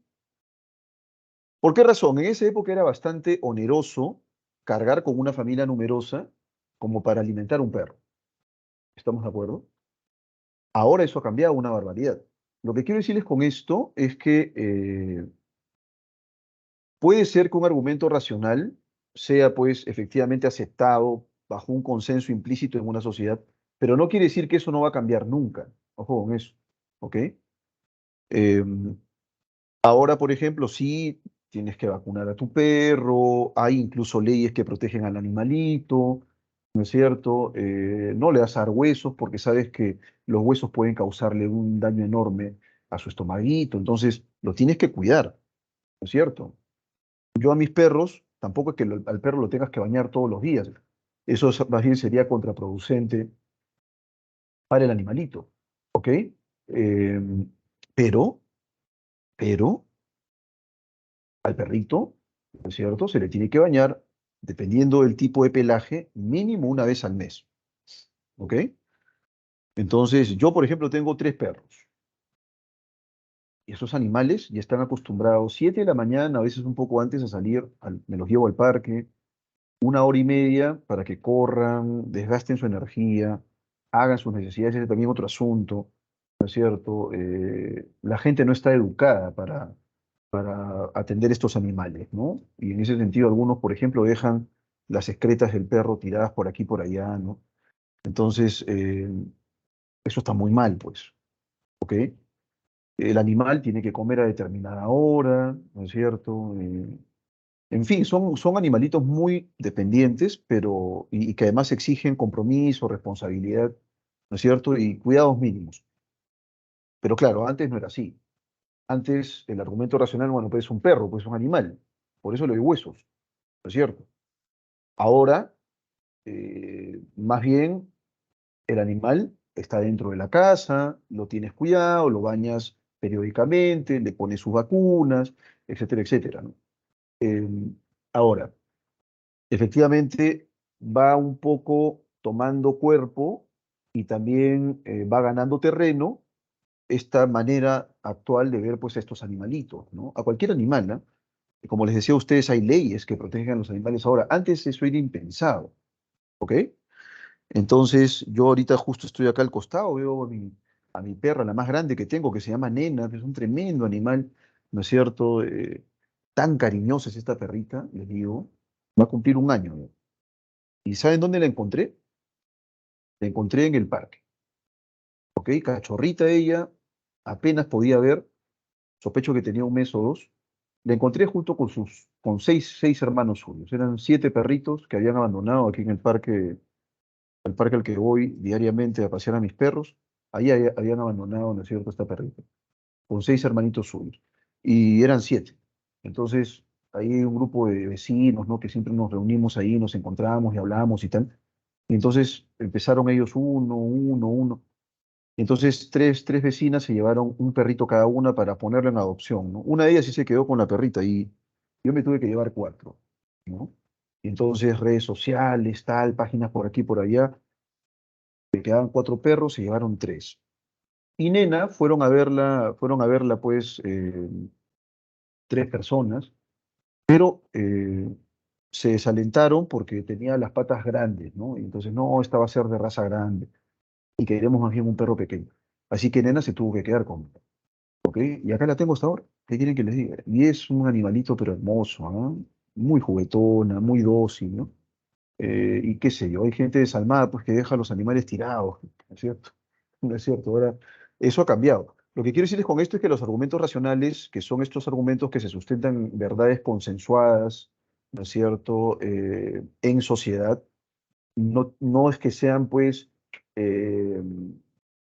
¿Por qué razón? En esa época era bastante oneroso cargar con una familia numerosa como para alimentar un perro. ¿Estamos de acuerdo? Ahora eso ha cambiado una barbaridad. Lo que quiero decirles con esto es que puede ser que un argumento racional sea pues efectivamente aceptado bajo un consenso implícito en una sociedad, pero no quiere decir que eso no va a cambiar nunca. Ojo con eso, ¿ok? Em, Ahora, por ejemplo, sí tienes que vacunar a tu perro, hay incluso leyes que protegen al animalito, ¿no es cierto? No le das a dar huesos porque sabes que los huesos pueden causarle un daño enorme a su estomaguito, entonces lo tienes que cuidar, ¿no es cierto? Yo a mis perros, tampoco es que al perro lo tengas que bañar todos los días, eso más bien sería contraproducente para el animalito, ¿ok? Pero, pero al perrito, ¿no es cierto? Se le tiene que bañar, dependiendo del tipo de pelaje, mínimo una vez al mes. ¿Ok? Entonces, yo, por ejemplo, tengo 3 perros. Y esos animales ya están acostumbrados 7 de la mañana, a veces un poco antes, a salir, me los llevo al parque, 1 hora y media para que corran, desgasten su energía, hagan sus necesidades, ese es también otro asunto, ¿no es cierto? La gente no está educada para atender estos animales, ¿no? Y en ese sentido, algunos, por ejemplo, dejan las excretas del perro tiradas por aquí y por allá, ¿no? Entonces, eso está muy mal, pues, ¿ok? El animal tiene que comer a determinada hora, ¿no es cierto? En fin, son animalitos muy dependientes, pero, y que además exigen compromiso, responsabilidad, ¿no es cierto? Y cuidados mínimos. Pero claro, antes no era así. Antes el argumento racional, bueno, pues es un perro, pues es un animal. Por eso le doy huesos, ¿no es cierto? Ahora, más bien, el animal está dentro de la casa, lo tienes cuidado, lo bañas periódicamente, le pones sus vacunas, etcétera, etcétera, ¿no? Eh, Ahora, efectivamente, va un poco tomando cuerpo y también va ganando terreno esta manera actual de ver pues a estos animalitos, ¿no? A cualquier animal, ¿no? Como les decía a ustedes, hay leyes que protegen a los animales ahora. Antes eso era impensado, ¿ok? Entonces, yo ahorita justo estoy acá al costado, veo a mi perra, la más grande que tengo, que se llama Nena, que es un tremendo animal, ¿no es cierto? Tan cariñosa es esta perrita, les digo, va a cumplir un año, ¿no? ¿Y saben dónde la encontré? La encontré en el parque, ¿ok? Cachorrita ella, apenas podía ver, sospecho que tenía 1 mes o 2. La encontré junto con seis hermanos suyos. Eran 7 perritos que habían abandonado aquí en el parque al que voy diariamente a pasear a mis perros. Ahí habían abandonado, ¿no es cierto?, esta perrita, con 6 hermanitos suyos. y eran 7. Entonces, ahí hay un grupo de vecinos, ¿no? Que siempre nos reunimos ahí, nos encontramos y hablamos y tal. Y entonces empezaron ellos uno. Entonces, tres vecinas se llevaron un perrito cada una para ponerlo en adopción, ¿no? Una de ellas sí se quedó con la perrita y yo me tuve que llevar 4, ¿no? Y entonces, redes sociales, tal, páginas por aquí, por allá, me quedaban 4 perros, se llevaron 3. Y Nena fueron a verla, pues, 3 personas, pero se desalentaron porque tenía las patas grandes, ¿no? Y entonces, no, esta va a ser de raza grande y queremos más bien un perro pequeño. Así que Nena se tuvo que quedar conmigo. ¿Ok? Y acá la tengo hasta ahora. ¿Qué quieren que les diga? Y es un animalito, pero hermoso, ¿ah? Muy juguetona, muy dócil, ¿no? Y qué sé yo, hay gente desalmada pues que deja a los animales tirados, ¿no es cierto? No es cierto, ahora eso ha cambiado. Lo que quiero decirles con esto es que los argumentos racionales, que son estos argumentos que se sustentan en verdades consensuadas, ¿no es cierto?, en sociedad, no es que sean pues, eh,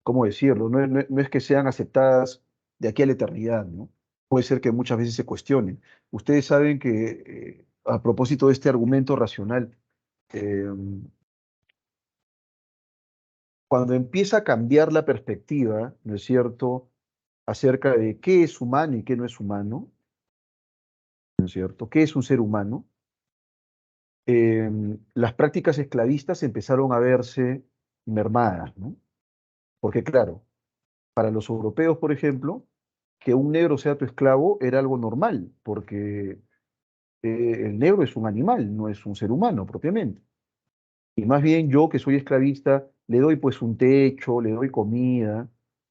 ¿cómo decirlo? No es que sean aceptadas de aquí a la eternidad, ¿no? Puede ser que muchas veces se cuestionen. Ustedes saben que, a propósito de este argumento racional, eh, cuando empieza a cambiar la perspectiva, ¿no es cierto?, acerca de qué es humano y qué no es humano, ¿no es cierto?, qué es un ser humano, las prácticas esclavistas empezaron a verse mermadas, ¿no? Porque claro, para los europeos, por ejemplo, que un negro sea tu esclavo era algo normal, porque el negro es un animal, no es un ser humano propiamente. Y más bien yo, que soy esclavista, le doy pues un techo, le doy comida,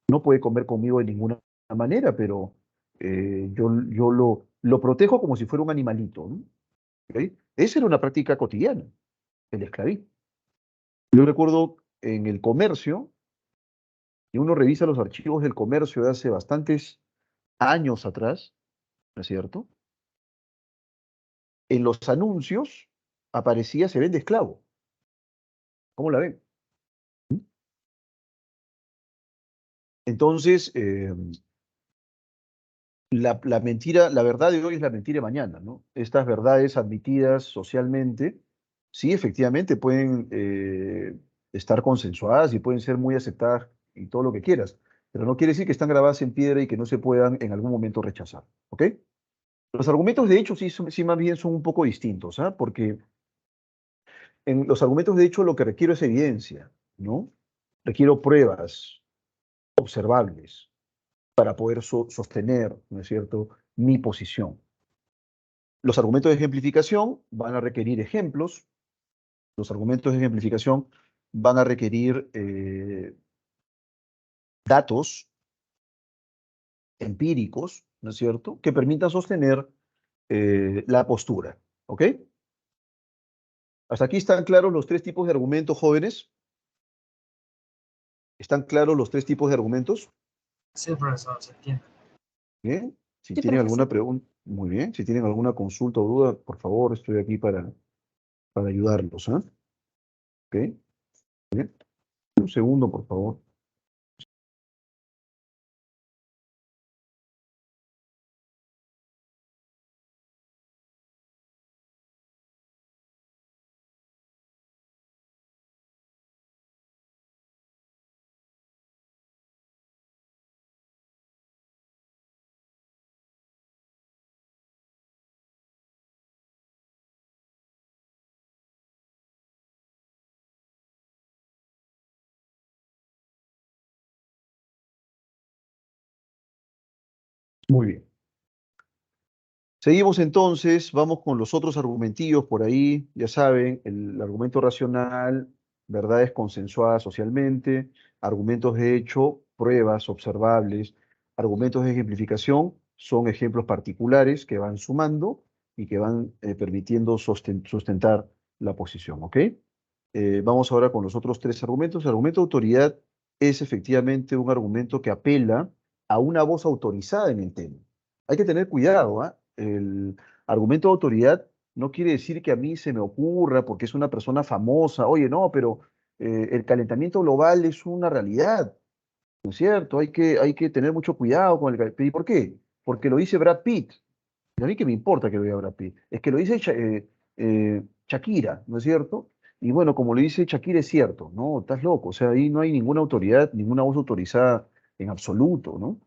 no puede comer conmigo de ninguna manera, pero yo lo protejo como si fuera un animalito, ¿no? ¿Ok? Esa era una práctica cotidiana, el esclavismo. Yo recuerdo en el comercio, y uno revisa los archivos del comercio de hace bastantes años atrás, ¿no es cierto? En los anuncios aparecía se vende esclavo. ¿Cómo la ven? Entonces, la mentira, la verdad de hoy es la mentira de mañana, ¿no? Estas verdades admitidas socialmente, sí, efectivamente pueden estar consensuadas y pueden ser muy aceptadas y todo lo que quieras, pero no quiere decir que están grabadas en piedra y que no se puedan en algún momento rechazar, ¿ok? Los argumentos de hecho sí, sí más bien son un poco distintos, ¿ah? Porque en los argumentos de hecho lo que requiero es evidencia, ¿no? Requiero pruebas observables para poder sostener, ¿no es cierto?, mi posición. Los argumentos de ejemplificación van a requerir ejemplos, los argumentos de ejemplificación van a requerir datos empíricos, ¿no es cierto?, que permitan sostener la postura, ¿ok? Hasta aquí están claros los 3 tipos de argumentos, jóvenes. ¿Están claros los 3 tipos de argumentos? Sí, profesor, se entiende. Bien. Si Sí, tienen alguna profesor. pregunta, muy bien. Si tienen alguna consulta o duda, por favor, estoy aquí para ayudarlos, ¿ah? ¿Ok? Bien. Un segundo, por favor. Muy bien. Seguimos entonces, vamos con los otros argumentillos por ahí, ya saben, el argumento racional, verdades consensuadas socialmente, argumentos de hecho, pruebas observables, argumentos de ejemplificación, son ejemplos particulares que van sumando y que van permitiendo sustentar la posición, ¿ok? Vamos ahora con los otros 3 argumentos. El argumento de autoridad es efectivamente un argumento que apela a una voz autorizada en el tema. Hay que tener cuidado, ¿ah? El argumento de autoridad no quiere decir que a mí se me ocurra porque es una persona famosa, oye, no, pero el calentamiento global es una realidad, ¿no es cierto? Hay que tener mucho cuidado con el calentamiento. ¿Y por qué? porque lo dice Brad Pitt. Y a mí qué me importa que lo diga Brad Pitt. Es que lo dice Shakira, ¿no es cierto? Y bueno, como lo dice Shakira, es cierto, ¿no? Estás loco. O sea, ahí no hay ninguna autoridad, ninguna voz autorizada en absoluto, ¿no?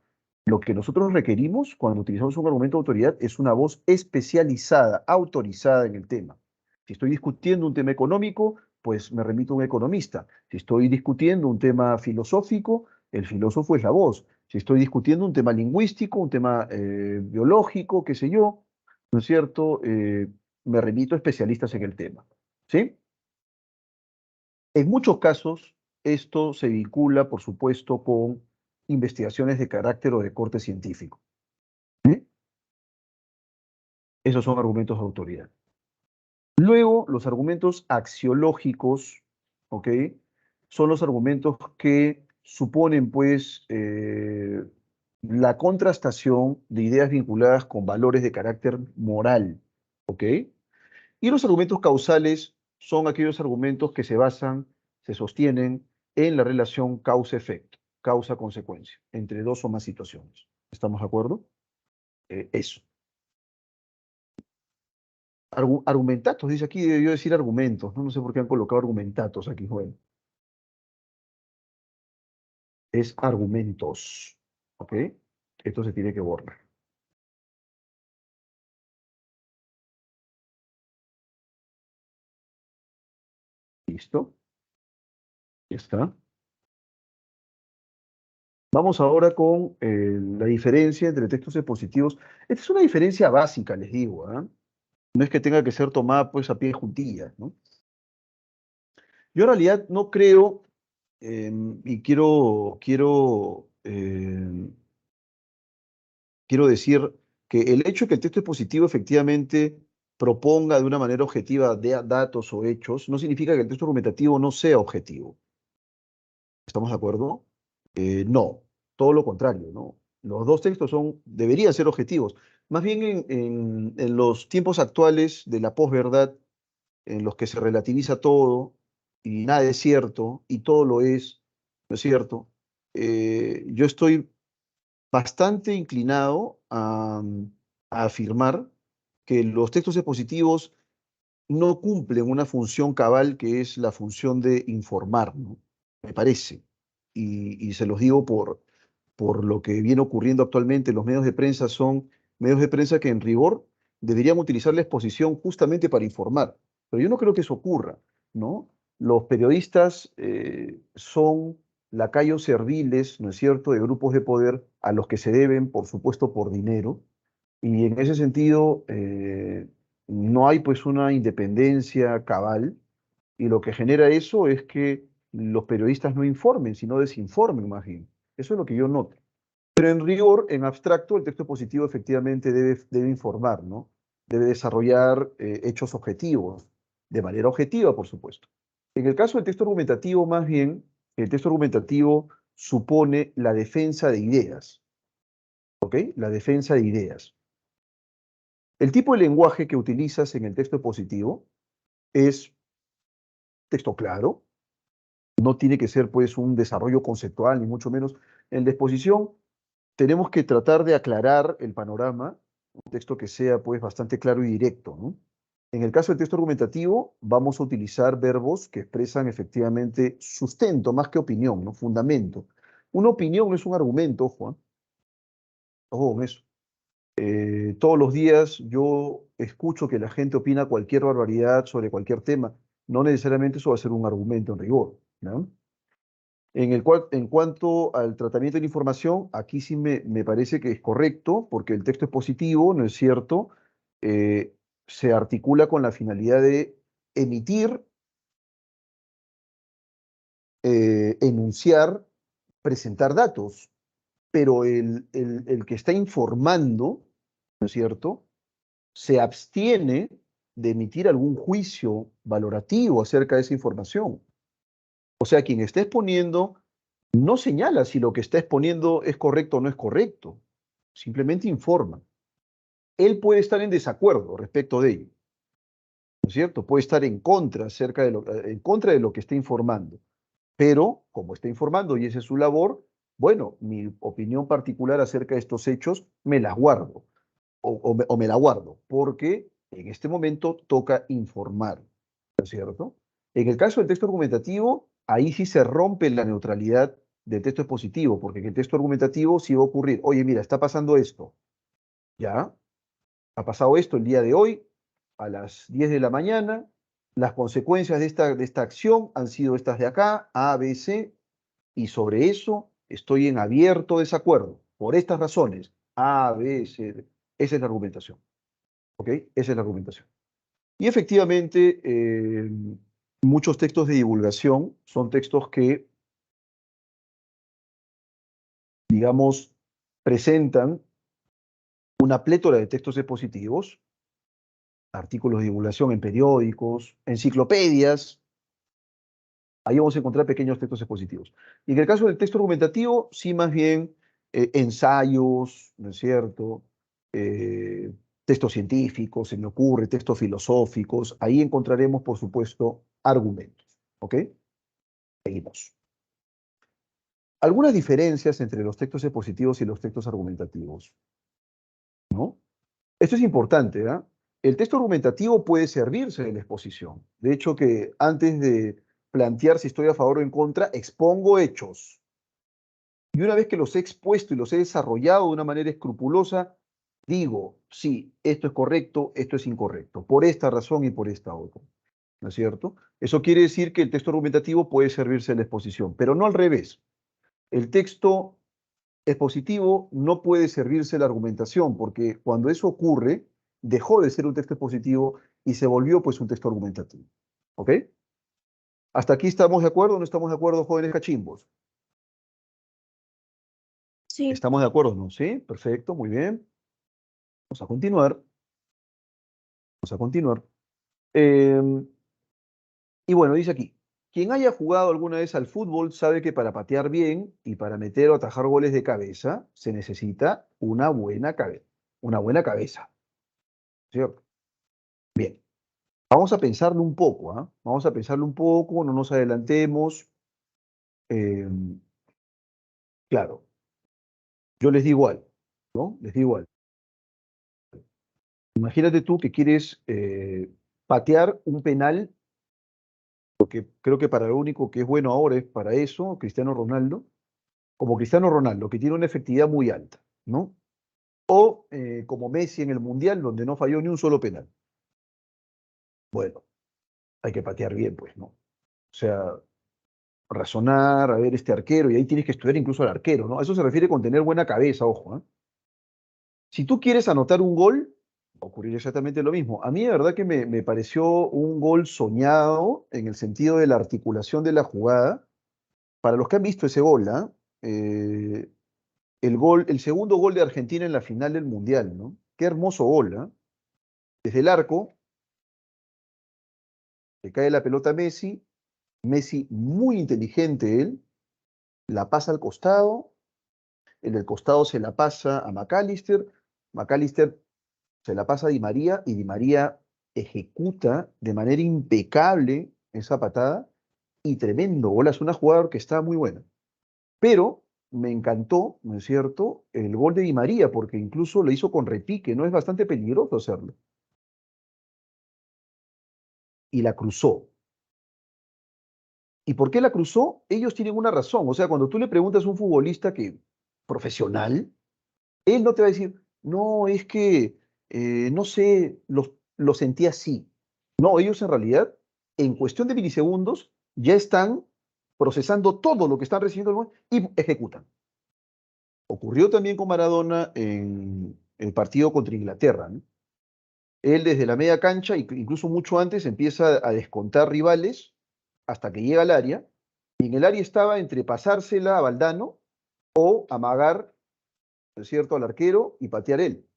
Lo que nosotros requerimos cuando utilizamos un argumento de autoridad es una voz especializada, autorizada en el tema. Si estoy discutiendo un tema económico, pues me remito a un economista. Si estoy discutiendo un tema filosófico, el filósofo es la voz. Si estoy discutiendo un tema lingüístico, un tema biológico, qué sé yo, ¿no es cierto? Me remito a especialistas en el tema. ¿Sí? En muchos casos, esto se vincula, por supuesto, con investigaciones de carácter o de corte científico. ¿Sí? Esos son argumentos de autoridad. Luego, los argumentos axiológicos, ¿ok? Son los argumentos que suponen, pues, la contrastación de ideas vinculadas con valores de carácter moral, ¿ok? Y los argumentos causales son aquellos argumentos que se basan, se sostienen en la relación causa-efecto, causa-consecuencia, entre dos o más situaciones. ¿Estamos de acuerdo? Eso. Argumentatos, dice aquí, debió decir argumentos, ¿no? No sé por qué han colocado argumentatos aquí, bueno. Es argumentos, ¿ok? Esto se tiene que borrar. ¿Listo? Ya está. Vamos ahora con la diferencia entre textos expositivos. Esta es una diferencia básica, les digo, ¿ah? No es que tenga que ser tomada pues a pie de juntillas, ¿no? Yo en realidad no creo, y quiero decir que el hecho de que el texto expositivo efectivamente proponga de una manera objetiva datos o hechos, no significa que el texto argumentativo no sea objetivo. ¿Estamos de acuerdo? No, todo lo contrario, ¿no? Los dos textos deberían ser objetivos. Más bien en los tiempos actuales de la posverdad, en los que se relativiza todo y nada es cierto y todo lo es, ¿no es cierto? Yo estoy bastante inclinado a afirmar que los textos expositivos no cumplen una función cabal que es la función de informar, ¿no? Me parece. Y se los digo por lo que viene ocurriendo actualmente. Los medios de prensa son medios de prensa que en rigor deberían utilizar la exposición justamente para informar. Pero yo no creo que eso ocurra, ¿no? Los periodistas son lacayos serviles, ¿no es cierto?, de grupos de poder a los que se deben, por supuesto, por dinero. Y en ese sentido, no hay pues una independencia cabal, y lo que genera eso es que los periodistas no informen, sino desinformen más bien. Eso es lo que yo noto. Pero en rigor, en abstracto, el texto positivo efectivamente debe informar, ¿no? Debe desarrollar hechos objetivos, de manera objetiva, por supuesto. En el caso del texto argumentativo, más bien, el texto argumentativo supone la defensa de ideas, ¿ok? La defensa de ideas. El tipo de lenguaje que utilizas en el texto positivo es texto claro, no tiene que ser pues un desarrollo conceptual, ni mucho menos. En la exposición tenemos que tratar de aclarar el panorama, un texto que sea pues bastante claro y directo, ¿no? En el caso del texto argumentativo, vamos a utilizar verbos que expresan efectivamente sustento, más que opinión, ¿no? Fundamento. Una opinión no es un argumento, Juan. Ojo con eso. Todos los días yo escucho que la gente opina cualquier barbaridad sobre cualquier tema. No necesariamente eso va a ser un argumento en rigor, ¿no? En cuanto al tratamiento de la información, aquí sí me parece que es correcto, porque el texto expositivo, ¿no es cierto? Eh, Se articula con la finalidad de emitir, enunciar, presentar datos, pero el que está informando, ¿no es cierto?, se abstiene de emitir algún juicio valorativo acerca de esa información. O sea, quien está exponiendo no señala si lo que está exponiendo es correcto o no es correcto, simplemente informa. Él puede estar en desacuerdo respecto de ello, ¿no es cierto? Puede estar en contra, en contra de lo que está informando, pero como está informando y esa es su labor, bueno, mi opinión particular acerca de estos hechos me las guardo o me la guardo, porque en este momento toca informar, ¿no es cierto? En el caso del texto argumentativo, ahí sí se rompe la neutralidad del texto expositivo, porque en el texto argumentativo sí va a ocurrir, oye, mira, está pasando esto, ¿ya? Ha pasado esto el día de hoy, a las 10 de la mañana, las consecuencias de esta acción han sido estas de acá, A, B, C, y sobre eso estoy en abierto desacuerdo, por estas razones, A, B, C, D. Esa es la argumentación, ¿ok? Esa es la argumentación. Y efectivamente, muchos textos de divulgación son textos que, digamos, presentan una plétora de textos expositivos, artículos de divulgación en periódicos, enciclopedias. Ahí vamos a encontrar pequeños textos expositivos. Y en el caso del texto argumentativo, sí más bien ensayos, ¿no es cierto? Eh, Textos científicos, se me ocurre, textos filosóficos. Ahí encontraremos, por supuesto, argumentos. ¿Ok? Seguimos. Algunas diferencias entre los textos expositivos y los textos argumentativos, ¿no? Esto es importante, ¿ah? El texto argumentativo puede servirse de la exposición. De hecho, que antes de plantear si estoy a favor o en contra, expongo hechos. Y una vez que los he expuesto y los he desarrollado de una manera escrupulosa, digo, sí, esto es correcto, esto es incorrecto, por esta razón y por esta otra. ¿No es cierto? Eso quiere decir que el texto argumentativo puede servirse de la exposición, pero no al revés. El texto expositivo no puede servirse de la argumentación, porque cuando eso ocurre, dejó de ser un texto expositivo y se volvió pues un texto argumentativo. ¿Ok? ¿Hasta aquí estamos de acuerdo o no estamos de acuerdo, jóvenes cachimbos? Sí. ¿Estamos de acuerdo, no? ¿Sí? Perfecto, muy bien. Vamos a continuar. Vamos a continuar. Eh, y bueno, dice aquí, quien haya jugado alguna vez al fútbol sabe que para patear bien y para meter o atajar goles de cabeza se necesita una buena cabeza, ¿cierto? Bien, vamos a pensarlo un poco, ¿ah? Vamos a pensarlo un poco, no nos adelantemos. Eh, claro, yo les digo algo, ¿no? Les digo algo. Imagínate tú que quieres patear un penal, porque creo que para lo único que es bueno ahora es para eso, Cristiano Ronaldo, como Cristiano Ronaldo, que tiene una efectividad muy alta, ¿no? O como Messi en el Mundial, donde no falló ni un solo penal. Bueno, hay que patear bien, pues, ¿no? O sea, razonar, a ver, este arquero, y ahí tienes que estudiar incluso al arquero, ¿no? A eso se refiere con tener buena cabeza, ojo, ¿eh? Si tú quieres anotar un gol, va a ocurrir exactamente lo mismo. A mí, de verdad que me pareció un gol soñado en el sentido de la articulación de la jugada. Para los que han visto ese gol, ¿ah? Eh, el segundo gol de Argentina en la final del Mundial, ¿no? Qué hermoso gol, ¿ah? Desde el arco, le cae la pelota a Messi, Messi muy inteligente él, la pasa al costado, el del costado se la pasa a McAllister, McAllister se la pasa a Di María y Di María ejecuta de manera impecable esa patada y tremendo gol, es una jugada que está muy buena. Pero me encantó, ¿no es cierto?, el gol de Di María, porque incluso lo hizo con repique, ¿no? Es bastante peligroso hacerlo. Y la cruzó. ¿Y por qué la cruzó? Ellos tienen una razón. O sea, cuando tú le preguntas a un futbolista que profesional, él no te va a decir, no, es que, no sé, lo sentí así. No, ellos en realidad, en cuestión de milisegundos, ya están procesando todo lo que están recibiendo y ejecutan. Ocurrió también con Maradona en el partido contra Inglaterra, ¿no? Él desde la media cancha, incluso mucho antes, empieza a descontar rivales hasta que llega al área, y en el área estaba entre pasársela a Valdano o amagar, ¿no es cierto?, al arquero y patear él.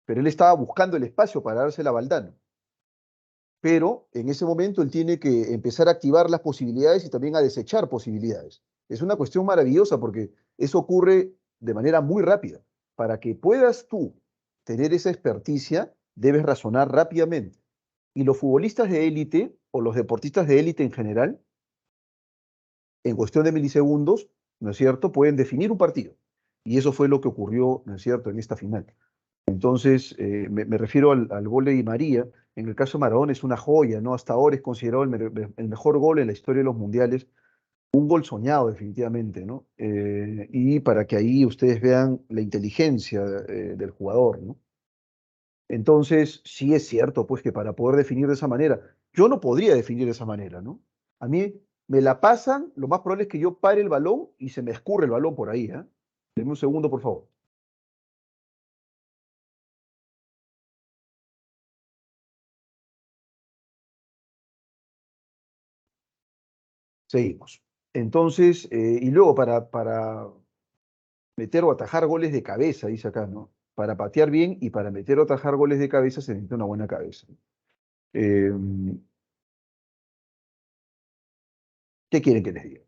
Pero él estaba buscando el espacio para dársela a Valdano. Pero en ese momento él tiene que empezar a activar las posibilidades y también a desechar posibilidades. Es una cuestión maravillosa porque eso ocurre de manera muy rápida. Para que puedas tú tener esa experticia, debes razonar rápidamente. Y los futbolistas de élite o los deportistas de élite en general, en cuestión de milisegundos, ¿no es cierto?, pueden definir un partido. Y eso fue lo que ocurrió, ¿no es cierto?, en esta final. Entonces, me refiero al gol de Di María. En el caso de Maradona es una joya, ¿no? Hasta ahora es considerado el mejor gol en la historia de los mundiales. Un gol soñado, definitivamente, ¿no? Y para que ahí ustedes vean la inteligencia del jugador, ¿no? Entonces, sí es cierto, pues, que para poder definir de esa manera, yo no podría definir de esa manera, ¿no? A mí me la pasan, lo más probable es que yo pare el balón y se me escurre el balón por ahí, ¿eh? Denme un segundo, por favor. Seguimos. Entonces, y luego para meter o atajar goles de cabeza, dice acá, ¿no? Para patear bien y para meter o atajar goles de cabeza se necesita una buena cabeza. Eh, ¿Qué quieren que les diga?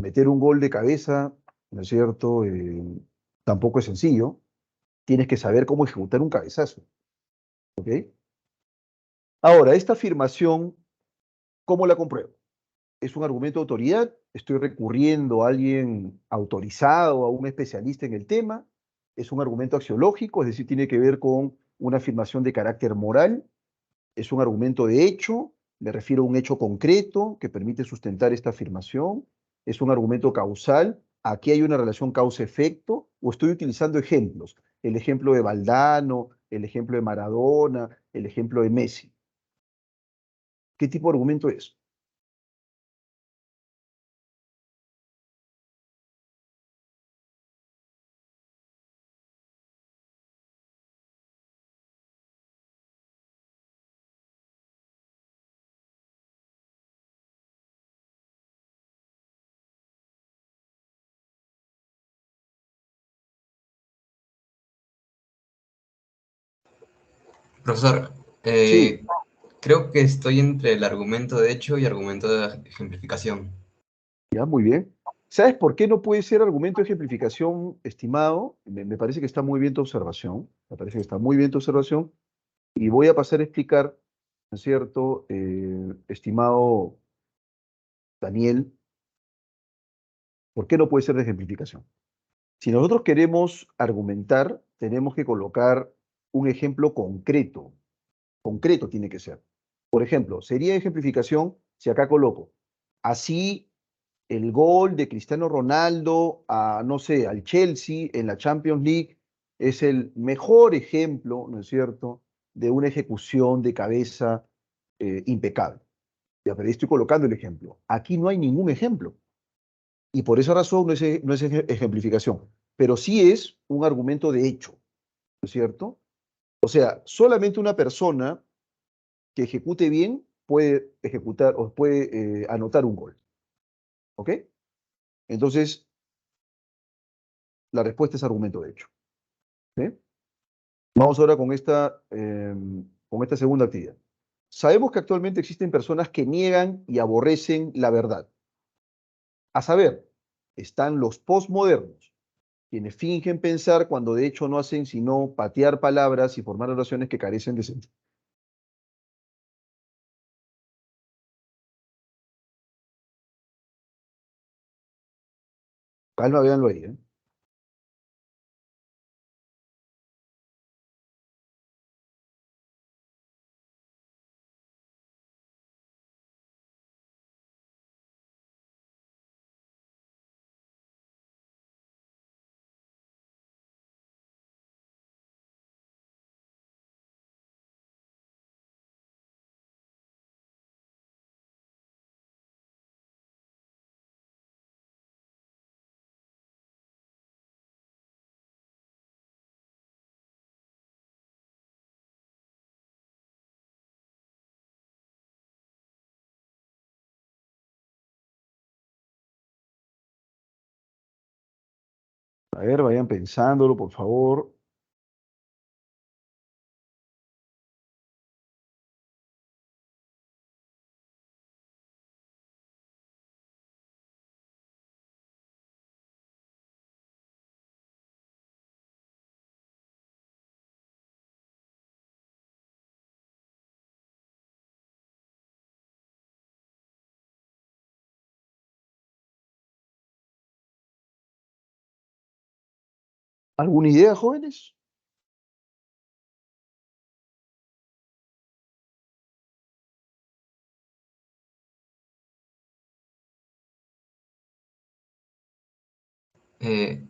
Meter un gol de cabeza, ¿no es cierto? Tampoco es sencillo. Tienes que saber cómo ejecutar un cabezazo, ¿ok? Ahora, esta afirmación, ¿cómo la compruebo? ¿Es un argumento de autoridad? ¿Estoy recurriendo a alguien autorizado, a un especialista en el tema? ¿Es un argumento axiológico? Es decir, tiene que ver con una afirmación de carácter moral. ¿Es un argumento de hecho? Me refiero a un hecho concreto que permite sustentar esta afirmación. ¿Es un argumento causal? ¿Aquí hay una relación causa-efecto? ¿O estoy utilizando ejemplos? El ejemplo de Valdano, el ejemplo de Maradona, el ejemplo de Messi. ¿Qué tipo de argumento es? Profesor, Sí, creo que estoy entre el argumento de hecho y argumento de ejemplificación. ya, muy bien. ¿Sabes por qué no puede ser argumento de ejemplificación, estimado? Me parece que está muy bien tu observación. Me parece que está muy bien tu observación. Y voy a pasar a explicar, ¿no es cierto, estimado Daniel, por qué no puede ser de ejemplificación? Si nosotros queremos argumentar, tenemos que colocar un ejemplo concreto. Concreto tiene que ser. Por ejemplo, sería ejemplificación si acá coloco, así el gol de Cristiano Ronaldo a, no sé, al Chelsea en la Champions League es el mejor ejemplo, ¿no es cierto?, de una ejecución de cabeza impecable. Ya, pero ahí estoy colocando el ejemplo. Aquí no hay ningún ejemplo. Y por esa razón no es ejemplificación, pero sí es un argumento de hecho, ¿no es cierto? O sea, solamente una persona que ejecute bien puede ejecutar o puede anotar un gol. ¿Ok? Entonces, la respuesta es argumento de hecho. ¿Sí? Vamos ahora con esta segunda actividad. Sabemos que actualmente existen personas que niegan y aborrecen la verdad. A saber, están los postmodernos, quienes fingen pensar cuando de hecho no hacen sino patear palabras y formar oraciones que carecen de sentido. Calma, véanlo ahí, ¿eh? A ver, vayan pensándolo, por favor. ¿Alguna idea, jóvenes?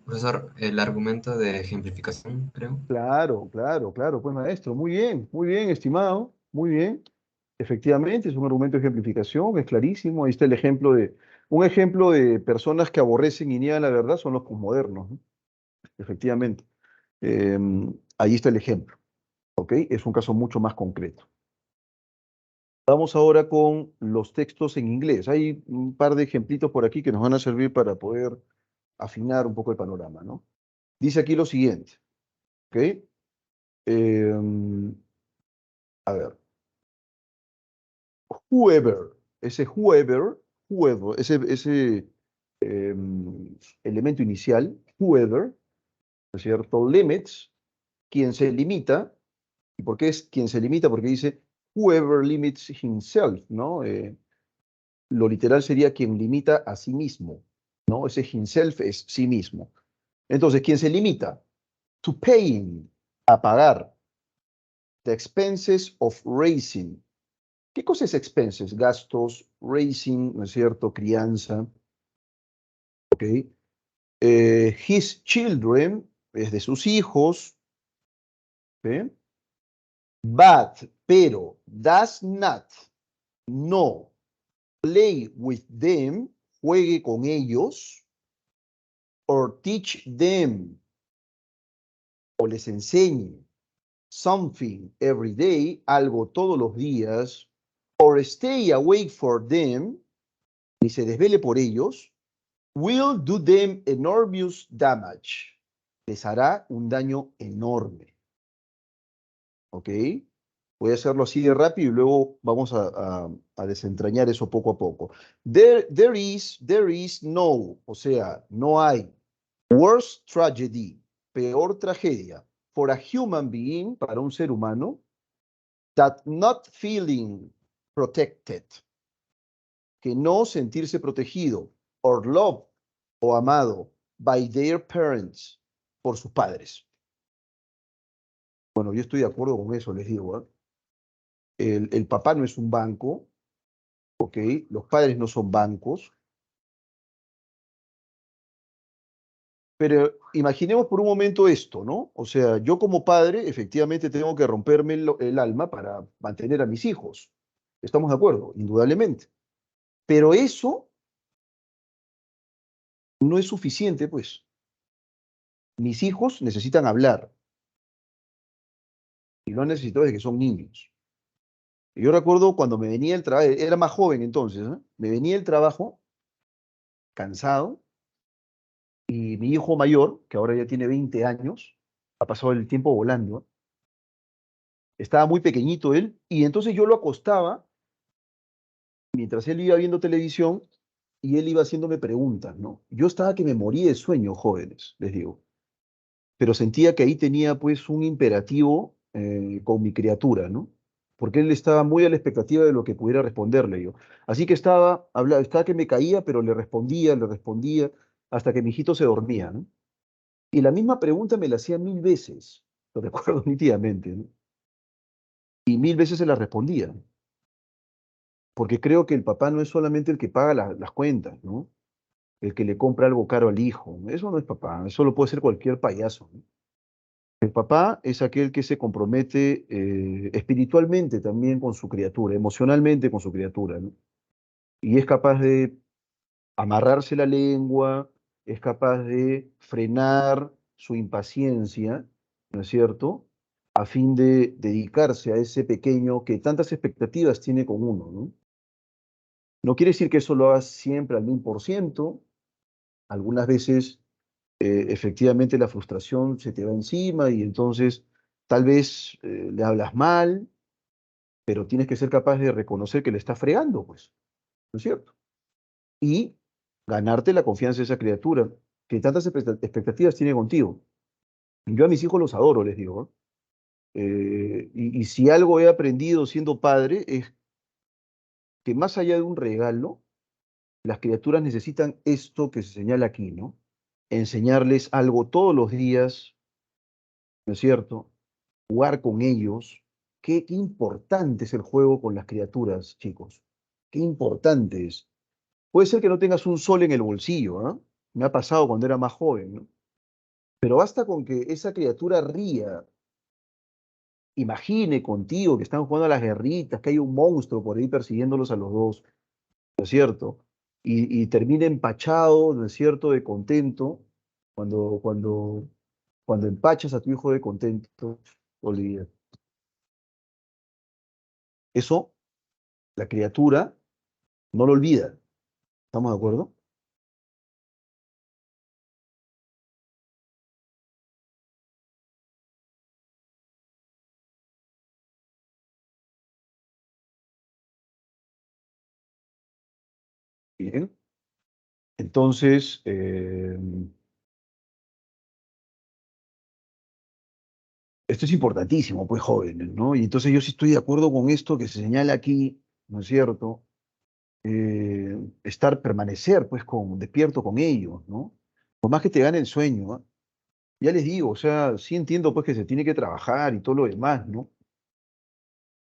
Profesor, el argumento de ejemplificación, creo. Claro, claro, claro, pues maestro, muy bien, estimado, muy bien. Efectivamente, es un argumento de ejemplificación, es clarísimo. Ahí está un ejemplo de personas que aborrecen y niegan la verdad son los posmodernos, ¿no? Efectivamente. Eh, Ahí está el ejemplo, ¿ok? Es un caso mucho más concreto. Vamos ahora con los textos en inglés. Hay un par de ejemplitos por aquí que nos van a servir para poder afinar un poco el panorama, ¿no? Dice aquí lo siguiente, ¿ok? Eh, a ver, whoever, ese elemento inicial, whoever, ¿no es cierto? Limits, quien se limita. ¿Y por qué es quien se limita? Porque dice whoever limits himself, ¿no? Lo literal sería quien limita a sí mismo, ¿no? Ese himself es sí mismo. Entonces, quien se limita to paying, a pagar, the expenses of raising. ¿Qué cosa es expenses? Gastos, raising, ¿no es cierto? Crianza, ¿ok? His children, es de sus hijos, ¿ok? But, pero, does not, no, play with them, juegue con ellos, or teach them, o les enseñe, something every day, algo todos los días, or stay awake for them, ni se desvele por ellos, will do them enormous damage. Les hará un daño enorme. ¿Ok? Voy a hacerlo así de rápido y luego vamos a desentrañar eso poco a poco. There is no, o sea, no hay. Worst tragedy, peor tragedia, for a human being, para un ser humano, that not feeling protected, que no sentirse protegido, or loved, o amado, by their parents, por sus padres. Bueno, yo estoy de acuerdo con eso, les digo, ¿eh? El papá no es un banco, ¿ok? Los padres no son bancos, pero imaginemos por un momento esto, ¿no? O sea, yo como padre efectivamente tengo que romperme el alma para mantener a mis hijos. ¿Estamos de acuerdo? Indudablemente. Pero eso no es suficiente, pues. Mis hijos necesitan hablar y lo han necesitado desde que son niños. Y yo recuerdo cuando me venía el trabajo, era más joven entonces, ¿eh? Me venía el trabajo cansado y mi hijo mayor, que ahora ya tiene 20 años, ha pasado el tiempo volando, estaba muy pequeñito él, y entonces yo lo acostaba mientras él iba viendo televisión y él iba haciéndome preguntas, ¿no? Yo estaba que me moría de sueño, jóvenes, les digo, pero sentía que ahí tenía pues un imperativo con mi criatura, ¿no? Porque él estaba muy a la expectativa de lo que pudiera responderle yo. Así que estaba que me caía, pero le respondía, hasta que mi hijito se dormía, ¿no? Y la misma pregunta me la hacía 1000 veces, lo recuerdo nítidamente, ¿no? Y 1000 veces se la respondía, porque creo que el papá no es solamente el que paga las cuentas, ¿no? El que le compra algo caro al hijo. Eso no es papá, eso lo puede ser cualquier payaso, ¿no? El papá es aquel que se compromete espiritualmente también con su criatura, emocionalmente con su criatura, ¿no? Y es capaz de amarrarse la lengua, es capaz de frenar su impaciencia, ¿no es cierto? A fin de dedicarse a ese pequeño que tantas expectativas tiene con uno, ¿no? No quiere decir que eso lo hagas siempre al 1000%. Algunas veces efectivamente la frustración se te va encima y entonces tal vez le hablas mal, pero tienes que ser capaz de reconocer que le estás fregando, pues, ¿no es cierto? Y ganarte la confianza de esa criatura que tantas expectativas tiene contigo. Yo a mis hijos los adoro, les digo, ¿no? Y si algo he aprendido siendo padre es que más allá de un regalo, las criaturas necesitan esto que se señala aquí, ¿no? Enseñarles algo todos los días ¿no es cierto? Jugar con ellos. Qué importante es el juego con las criaturas, chicos. Qué importante es. Puede ser que no tengas un sol en el bolsillo, ¿ah? Me ha pasado cuando era más joven, ¿no? Pero basta con que esa criatura ría, imagine contigo que están jugando a las guerritas, que hay un monstruo por ahí persiguiéndolos a los dos, ¿no es cierto? Y termina empachado, ¿no es cierto?, de contento, cuando empachas a tu hijo de contento, olvida. Eso, la criatura no lo olvida. ¿Estamos de acuerdo? Bien. Entonces, esto es importantísimo, pues jóvenes, ¿no? Y entonces yo sí estoy de acuerdo con esto que se señala aquí, ¿no es cierto? Permanecer, pues, despierto con ellos, ¿no? Por más que te gane el sueño, ¿ah? Ya les digo, o sea, sí entiendo, pues, que se tiene que trabajar y todo lo demás, ¿no?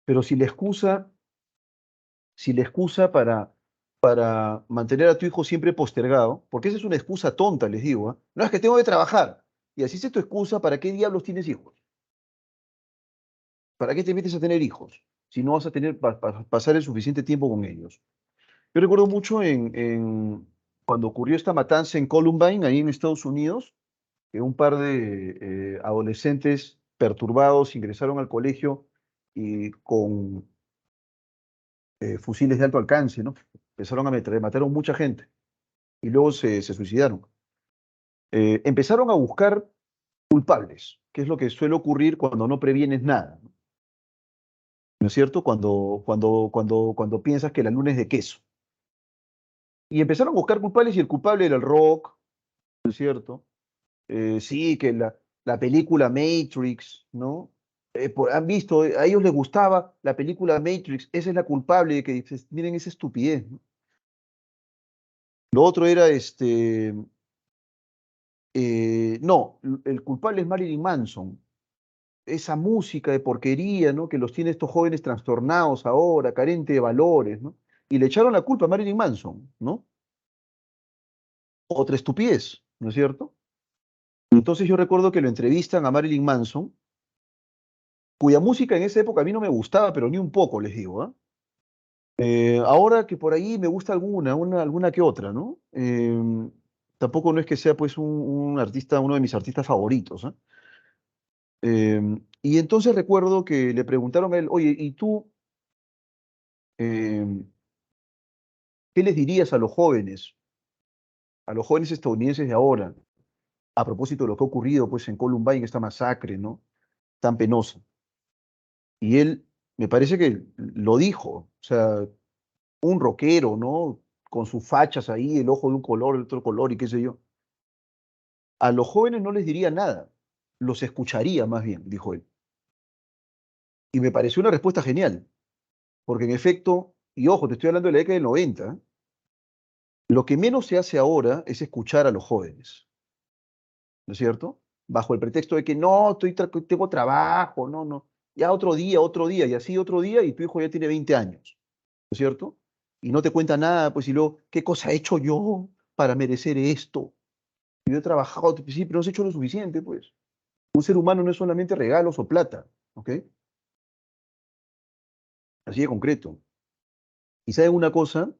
Pero si la excusa para mantener a tu hijo siempre postergado, porque esa es una excusa tonta, les digo, ¿ah? No es que tengo que trabajar. Y así es tu excusa, ¿para qué diablos tienes hijos? ¿Para qué te metes a tener hijos? Si no vas a pasar el suficiente tiempo con ellos. Yo recuerdo mucho cuando ocurrió esta matanza en Columbine, ahí en Estados Unidos, que un par de adolescentes perturbados ingresaron al colegio y con fusiles de alto alcance, ¿no? Empezaron a meter, mataron mucha gente y luego se suicidaron. Empezaron a buscar culpables, que es lo que suele ocurrir cuando no previenes nada, ¿no es cierto? Cuando piensas que la luna es de queso. Y empezaron a buscar culpables y el culpable era el rock, ¿no es cierto? Sí, que la película Matrix, ¿no? Han visto, a ellos les gustaba la película Matrix, esa es la culpable de que dices, miren esa estupidez, ¿no? Lo otro era no, el culpable es Marilyn Manson, esa música de porquería, ¿no? Que los tiene estos jóvenes trastornados ahora, carente de valores, ¿no? Y le echaron la culpa a Marilyn Manson, ¿no? Otra estupidez, ¿no es cierto? Entonces yo recuerdo que lo entrevistan a Marilyn Manson, cuya música en esa época a mí no me gustaba, pero ni un poco, les digo, ¿ah? Ahora que por ahí me gusta alguna que otra, ¿no? Tampoco no es que sea pues un artista, uno de mis artistas favoritos, ¿ah? Y entonces recuerdo que le preguntaron a él, oye, ¿y tú em, qué les dirías a los jóvenes estadounidenses de ahora, a propósito de lo que ha ocurrido pues en Columbine, esta masacre, ¿no? Tan penosa? Y él, me parece que lo dijo, o sea, un rockero, ¿no? Con sus fachas ahí, el ojo de un color, el otro color y qué sé yo. A los jóvenes no les diría nada, los escucharía más bien, dijo él. Y me pareció una respuesta genial, porque en efecto, y ojo, te estoy hablando de la década del 90, ¿eh? Lo que menos se hace ahora es escuchar a los jóvenes, ¿no es cierto? Bajo el pretexto de que no, tengo trabajo, no, no, ya otro día, y así otro día, y tu hijo ya tiene 20 años, ¿no es cierto? Y no te cuenta nada, pues, y luego, ¿qué cosa he hecho yo para merecer esto? Yo he trabajado, sí, pero no has hecho lo suficiente, pues. Un ser humano no es solamente regalos o plata, ¿ok? Así de concreto. Y saben una cosa,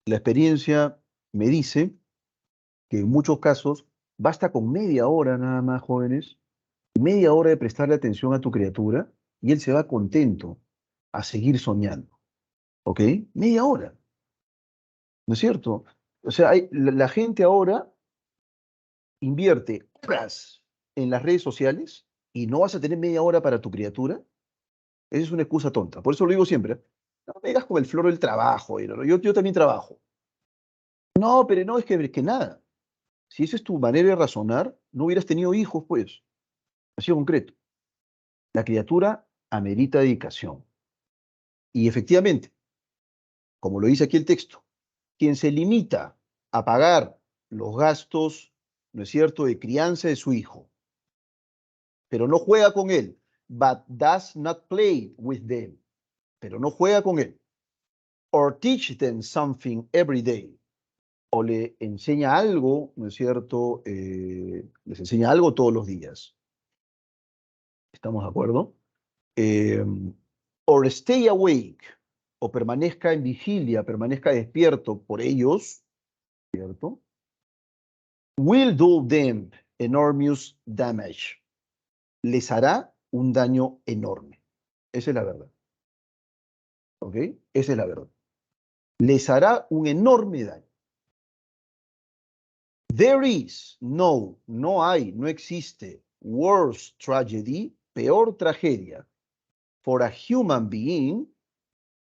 la experiencia me dice que en muchos casos basta con media hora nada más, jóvenes, media hora de prestarle atención a tu criatura y él se va contento a seguir soñando, ¿ok? Media hora, ¿no es cierto? O sea, la gente ahora invierte horas en las redes sociales y no vas a tener media hora para tu criatura. Esa es una excusa tonta. Por eso lo digo siempre. No me digas como el floro del trabajo. Yo también trabajo. No, pero no, es que nada. Si esa es tu manera de razonar, no hubieras tenido hijos, pues. Así de concreto. La criatura amerita dedicación. Y efectivamente, como lo dice aquí el texto, quien se limita a pagar los gastos, ¿no es cierto?, de crianza de su hijo, pero no juega con él. But does not play with them, pero no juega con él. Or teach them something every day. O le enseña algo, ¿no es cierto? Les enseña algo todos los días. ¿Estamos de acuerdo? Or stay awake, o permanezca en vigilia, permanezca despierto por ellos, ¿cierto? Will do them enormous damage. Les hará un daño enorme. Esa es la verdad. ¿Ok? Esa es la verdad. Les hará un enorme daño. There is, no hay, no existe, worse tragedy, peor tragedia, for a human being,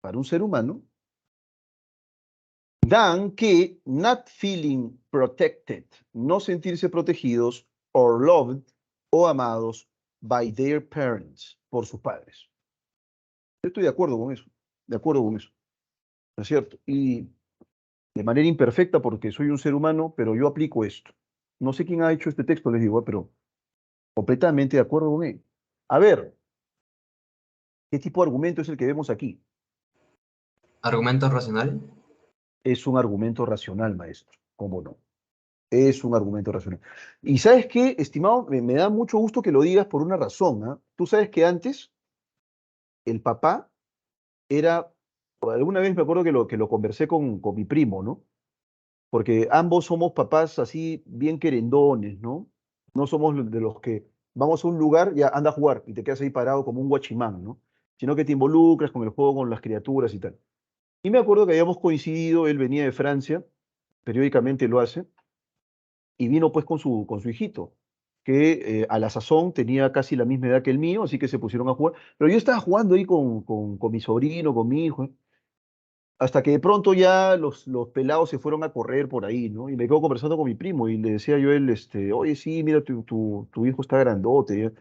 para un ser humano, than que not feeling protected, no sentirse protegidos, or loved, o amados, by their parents, por sus padres. Yo estoy de acuerdo con eso, ¿no es cierto? Y de manera imperfecta porque soy un ser humano, pero yo aplico esto. No sé quién ha hecho este texto, les digo, pero completamente de acuerdo con él. A ver, ¿qué tipo de argumento es el que vemos aquí? ¿Argumento racional? Es un argumento racional, maestro. ¿Cómo no? Es un argumento racional. Y ¿sabes qué, estimado? Me da mucho gusto que lo digas por una razón, ¿ah? Tú sabes que antes el papá era, alguna vez me acuerdo que lo conversé con mi primo, ¿no? Porque ambos somos papás así bien querendones, ¿no? No somos de los que vamos a un lugar, ya anda a jugar y te quedas ahí parado como un guachimán, ¿no? Sino que te involucras con el juego, con las criaturas y tal. Y me acuerdo que habíamos coincidido, él venía de Francia, periódicamente lo hace, y vino pues con su hijito, que a la sazón tenía casi la misma edad que el mío, así que se pusieron a jugar. Pero yo estaba jugando ahí con mi sobrino, con mi hijo, hasta que de pronto ya los pelados se fueron a correr por ahí, ¿no? Y me quedo conversando con mi primo y le decía yo a él, oye, sí, mira, tu hijo está grandote. ¿Eh?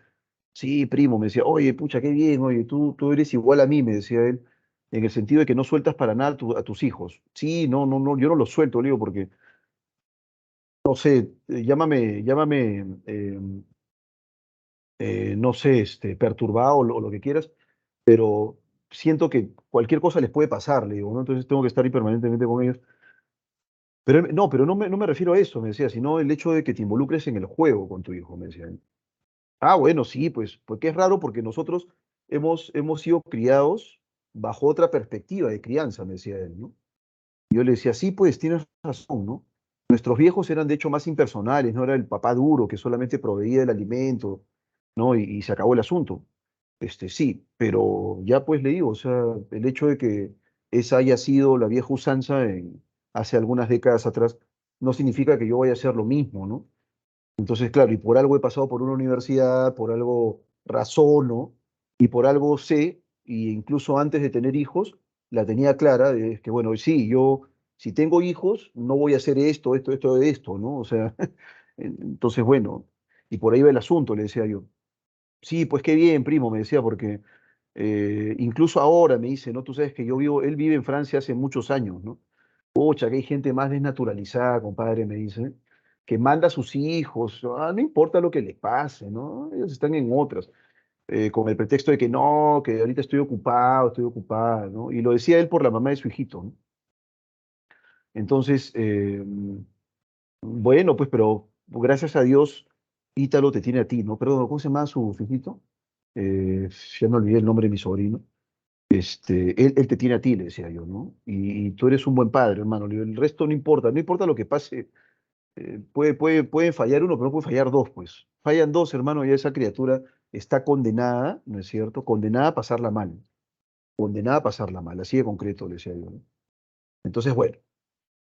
Sí, primo, me decía, oye, pucha, qué bien, oye, tú eres igual a mí, me decía él, en el sentido de que no sueltas para nada a tus hijos. Sí, no, no, no, yo no los suelto, le digo, porque, no sé, llámame, no sé, perturbado o lo que quieras, pero siento que cualquier cosa les puede pasar, le digo, ¿no? Entonces tengo que estar ahí permanentemente con ellos. Pero no me refiero a eso, me decía, sino el hecho de que te involucres en el juego con tu hijo, me decía él. Ah, bueno, sí, pues, porque es raro porque nosotros hemos sido criados bajo otra perspectiva de crianza, me decía él, ¿no? Y yo le decía, sí, pues tienes razón, ¿no? Nuestros viejos eran de hecho más impersonales, no era el papá duro que solamente proveía el alimento, ¿no? Y se acabó el asunto. Sí, pero ya pues le digo, o sea, el hecho de que esa haya sido la vieja usanza hace algunas décadas atrás, no significa que yo vaya a hacer lo mismo, ¿no? Entonces, claro, y por algo he pasado por una universidad, por algo razono, y por algo sé, y incluso antes de tener hijos, la tenía clara, de que bueno, sí, yo, si tengo hijos, no voy a hacer esto, ¿no? O sea, entonces, bueno, y por ahí va el asunto, le decía yo. Sí, pues qué bien, primo, me decía, porque incluso ahora me dice, ¿no? Tú sabes que él vive en Francia hace muchos años, ¿no? Pucha, que hay gente más desnaturalizada, compadre, me dice, que manda a sus hijos, no importa lo que les pase, ¿no? Ellos están en otras, con el pretexto de que no, que ahorita estoy ocupada, ¿no? Y lo decía él por la mamá de su hijito, ¿no? Entonces, bueno, pues, pero gracias a Dios, Ítalo te tiene a ti, ¿no? Perdón, ¿cómo se llama su hijito? Ya me olvidé el nombre de mi sobrino. Él te tiene a ti, le decía yo, ¿no? Y tú eres un buen padre, hermano. Le digo, el resto no importa, no importa lo que pase. Puede fallar uno, pero no puede fallar dos, pues. Fallan dos, hermano, y esa criatura está condenada, ¿no es cierto? Condenada a pasarla mal. Condenada a pasarla mal, así de concreto, le decía yo, ¿no? Entonces, bueno,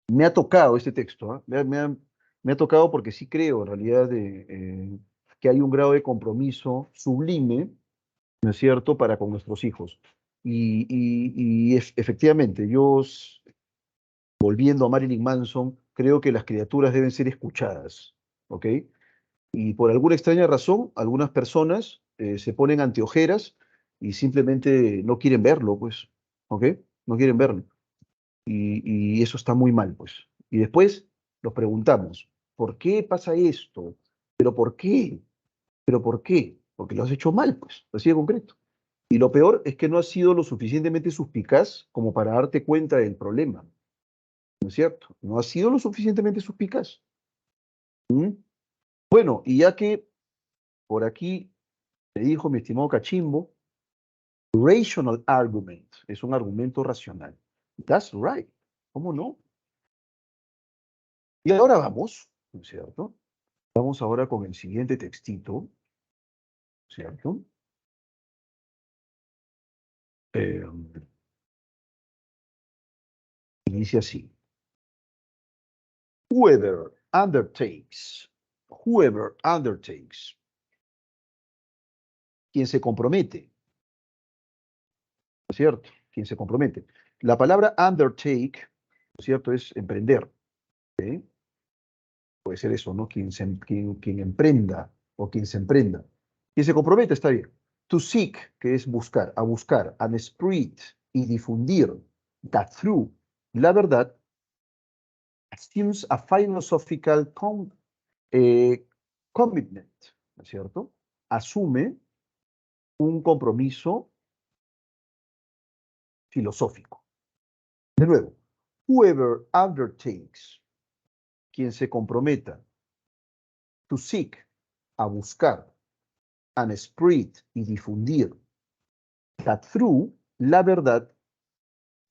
me ha tocado este texto, ¿ah? Me ha tocado porque sí creo, en realidad, que hay un grado de compromiso sublime, ¿no es cierto?, para con nuestros hijos. Efectivamente, volviendo a Marilyn Manson, creo que las criaturas deben ser escuchadas, ¿ok? Y por alguna extraña razón, algunas personas se ponen anteojeras y simplemente no quieren verlo, pues, ¿ok? No quieren verlo. Y eso está muy mal, pues. Y después nos preguntamos, ¿por qué pasa esto? ¿Pero por qué? ¿Pero por qué? porque lo has hecho mal, pues, así de concreto. Y lo peor es que no has sido lo suficientemente suspicaz como para darte cuenta del problema, ¿no es cierto? No has sido lo suficientemente suspicaz. ¿Mm? Bueno, y ya que por aquí me dijo mi estimado Cachimbo, rational argument es un argumento racional. That's right. ¿Cómo no? Y ahora vamos, ¿no es cierto? Vamos ahora con el siguiente textito, ¿cierto? Eh, Dice así. Whoever undertakes, quien se compromete, ¿no es cierto? Quien se compromete. La palabra undertake, ¿no es cierto? Es emprender, ¿ok? Puede ser eso, ¿no? Quien emprenda o quien se emprenda. Quien se compromete está bien. To seek, que es buscar, a buscar, and spread y difundir, that through, la verdad, assumes a philosophical commitment, ¿no es cierto? Asume un compromiso filosófico. De nuevo, whoever undertakes, quien se comprometa, to seek, a buscar, and spread y difundir, that through, la verdad,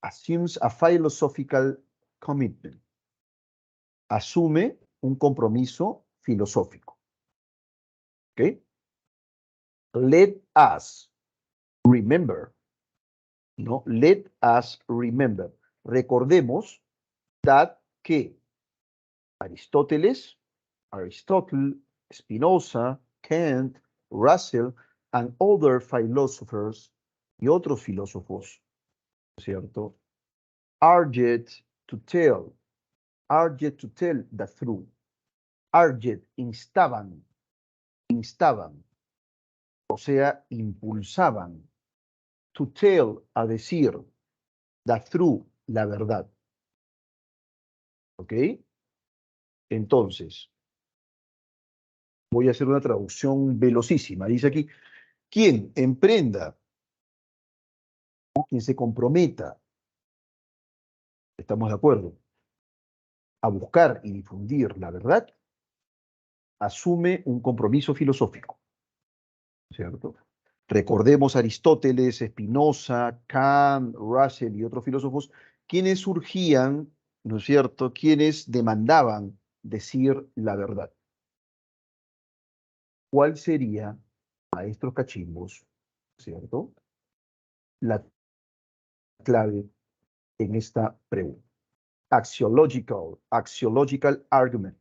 assumes a philosophical commitment, asume un compromiso filosófico. ¿Ok? Let us remember, ¿no? Let us remember. Recordemos that que Aristóteles, Aristotle, Spinoza, Kant, Russell, and other philosophers y otros filósofos, ¿cierto? Are yet to tell the truth. Are yet, instaban, o sea, impulsaban, to tell, a decir, the truth, la verdad. ¿Ok? Entonces, voy a hacer una traducción velocísima. Dice aquí, quien emprenda, ¿no? Quien se comprometa, estamos de acuerdo, a buscar y difundir la verdad, asume un compromiso filosófico, ¿cierto? Recordemos a Aristóteles, Spinoza, Kant, Russell y otros filósofos, quienes surgían, ¿no es cierto?, quienes demandaban decir la verdad. ¿Cuál sería, maestros cachimbos, ¿cierto?, la clave en esta pregunta? Axiological argument,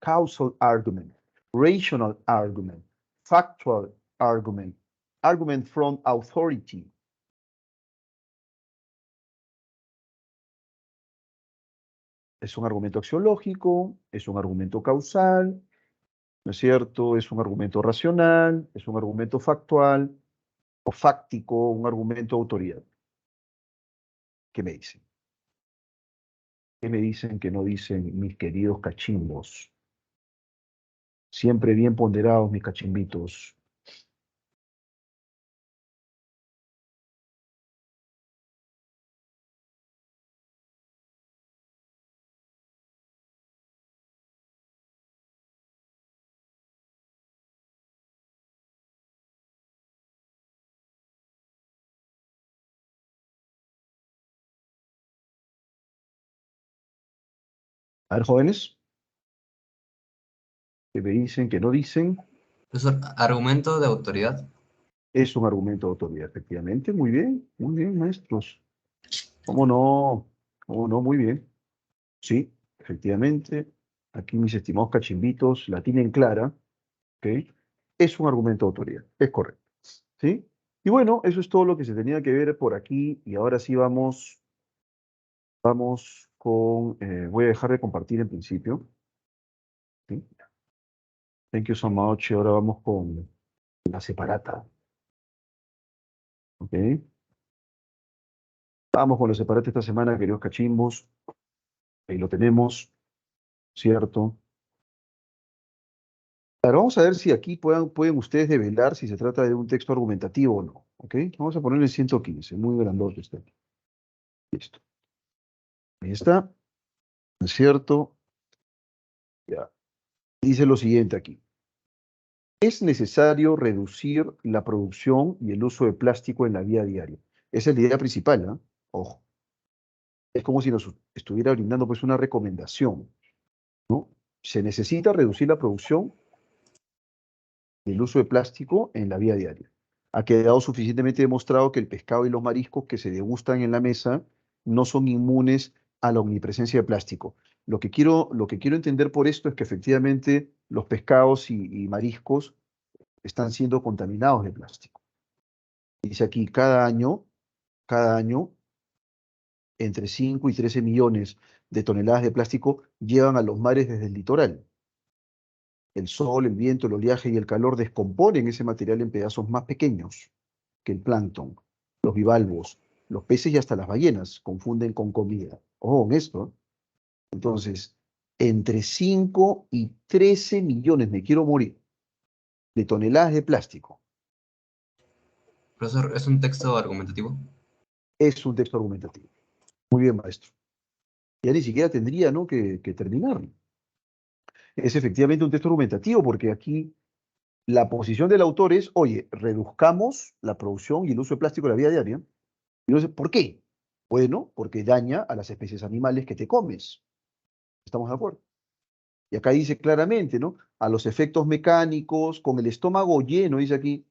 causal argument, rational argument, factual argument, argument from authority. Es un argumento axiológico, es un argumento causal, ¿no es cierto? Es un argumento racional, es un argumento factual o fáctico, un argumento de autoridad. ¿Qué me dicen? ¿Qué me dicen que no dicen mis queridos cachimbos? Siempre bien ponderados mis cachimbitos. A ver, jóvenes, que me dicen que no dicen, Profesor, argumento de autoridad. es un argumento de autoridad, efectivamente. Muy bien, maestros. ¿Cómo no? ¿Cómo no? Muy bien. Sí, efectivamente. Aquí mis estimados cachimbitos la tienen clara, ¿ok? Es un argumento de autoridad, es correcto. ¿Sí? Y bueno, eso es todo lo que se tenía que ver por aquí. Y ahora sí vamos con, voy a dejar de compartir en principio. ¿Sí? Thank you so much. Y ahora vamos con la separata. ¿Ok? Vamos con la separata esta semana, queridos cachimbos. Ahí lo tenemos, ¿cierto? Ahora vamos a ver si aquí pueden ustedes develar si se trata de un texto argumentativo o no. ¿Ok? Vamos a ponerle 115, muy grandote este. Listo. Ahí está. ¿No es cierto? Ya. Dice lo siguiente aquí. Es necesario reducir la producción y el uso de plástico en la vida diaria. Esa es la idea principal, ¿no? Ojo. Es como si nos estuviera brindando pues una recomendación, ¿no? Se necesita reducir la producción y el uso de plástico en la vida diaria. Ha quedado suficientemente demostrado que el pescado y los mariscos que se degustan en la mesa no son inmunes a la omnipresencia de plástico. Lo que quiero entender por esto es que efectivamente los pescados y mariscos están siendo contaminados de plástico. Dice aquí, cada año, entre 5 y 13 millones de toneladas de plástico llegan a los mares desde el litoral. El sol, el viento, el oleaje y el calor descomponen ese material en pedazos más pequeños que el plancton, los bivalvos, los peces y hasta las ballenas confunden con comida. Ojo con esto, ¿eh? Entonces, entre 5 y 13 millones, me quiero morir, de toneladas de plástico. Profesor, ¿es un texto argumentativo? Es un texto argumentativo. Muy bien, maestro. Ya ni siquiera tendría, ¿no?, que terminar. Es efectivamente un texto argumentativo porque aquí la posición del autor es, oye, reduzcamos la producción y el uso de plástico en la vida diaria. Y uno dice, ¿por qué? Bueno, porque daña a las especies animales que te comes. ¿Estamos de acuerdo? Y acá dice claramente, ¿no? A los efectos mecánicos, con el estómago lleno, dice aquí,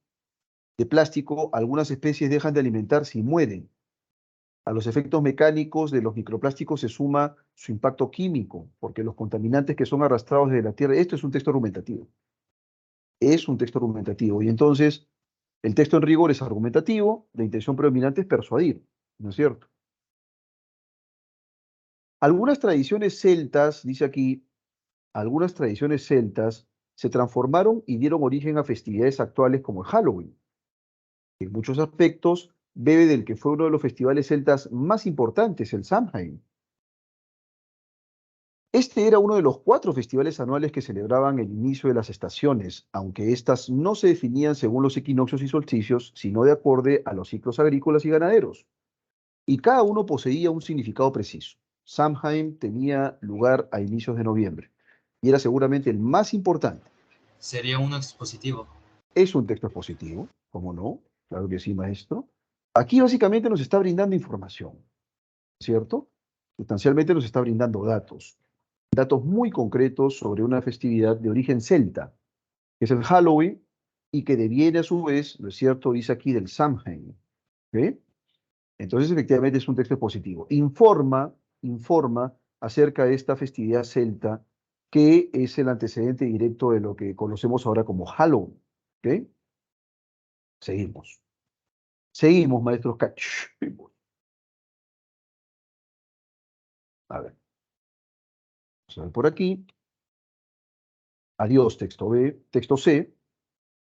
de plástico, algunas especies dejan de alimentarse y mueren. A los efectos mecánicos de los microplásticos se suma su impacto químico, porque los contaminantes que son arrastrados desde la Tierra, esto es un texto argumentativo. Es un texto argumentativo. Y entonces, el texto en rigor es argumentativo, la intención predominante es persuadir, ¿no es cierto? Algunas tradiciones celtas, dice aquí, algunas tradiciones celtas se transformaron y dieron origen a festividades actuales como el Halloween. En muchos aspectos, bebe del que fue uno de los festivales celtas más importantes, el Samhain. Este era uno de los 4 festivales anuales que celebraban el inicio de las estaciones, aunque éstas no se definían según los equinoccios y solsticios, sino de acorde a los ciclos agrícolas y ganaderos. Y cada uno poseía un significado preciso. Samhain tenía lugar a inicios de noviembre y era seguramente el más importante. Sería uno expositivo. Es un texto expositivo, ¿cómo no? Claro que sí, maestro. Aquí básicamente nos está brindando información, ¿cierto? Sustancialmente nos está brindando datos, datos muy concretos sobre una festividad de origen celta, que es el Halloween, y que deviene a su vez, ¿no es cierto?, dice aquí del Samhain. ¿Ok? Entonces, efectivamente, es un texto expositivo. Informa acerca de esta festividad celta, que es el antecedente directo de lo que conocemos ahora como Halloween. ¿Ok? Seguimos. Seguimos, maestros. A ver, vamos a ver por aquí. Adiós, texto B. Texto C.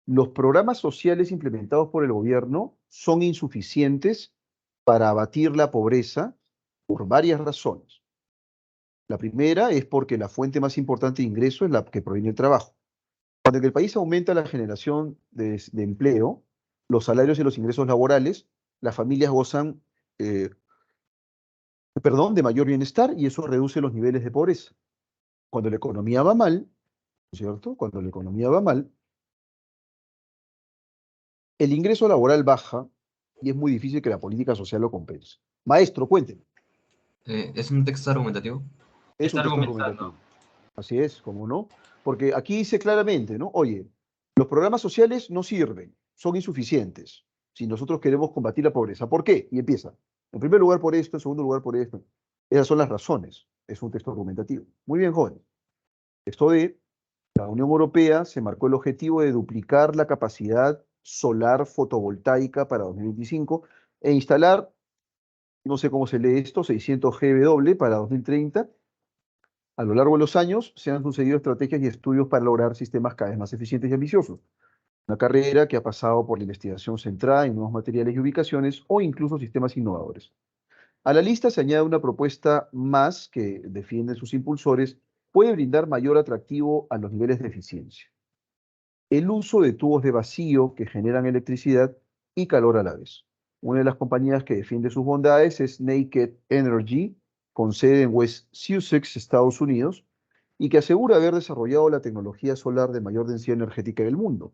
Los programas sociales implementados por el gobierno son insuficientes para abatir la pobreza por varias razones. La primera es porque la fuente más importante de ingreso es la que proviene del trabajo. Cuando en el país aumenta la generación de empleo, los salarios y los ingresos laborales, las familias gozan, de mayor bienestar y eso reduce los niveles de pobreza. Cuando la economía va mal, ¿no es cierto? Cuando la economía va mal, el ingreso laboral baja y es muy difícil que la política social lo compense. Maestro, cuénteme. ¿Es un texto argumentativo? Es Está un texto argumentando. argumentativo. Así es, ¿cómo no? Porque aquí dice claramente, ¿no? Oye, los programas sociales no sirven, son insuficientes si nosotros queremos combatir la pobreza. ¿Por qué? Y empieza. En primer lugar por esto, en segundo lugar por esto. Esas son las razones. Es un texto argumentativo. Muy bien, joven. Texto D. La Unión Europea se marcó el objetivo de duplicar la capacidad solar fotovoltaica para 2025 e instalar, no sé cómo se lee esto, 600 GW para 2030. A lo largo de los años se han sucedido estrategias y estudios para lograr sistemas cada vez más eficientes y ambiciosos. Una carrera que ha pasado por la investigación centrada en nuevos materiales y ubicaciones o incluso sistemas innovadores. A la lista se añade una propuesta más que defienden sus impulsores, puede brindar mayor atractivo a los niveles de eficiencia. el uso de tubos de vacío que generan electricidad y calor a la vez. Una de las compañías que defiende sus bondades es Naked Energy, con sede en West Sussex, Estados Unidos, y que asegura haber desarrollado la tecnología solar de mayor densidad energética del mundo.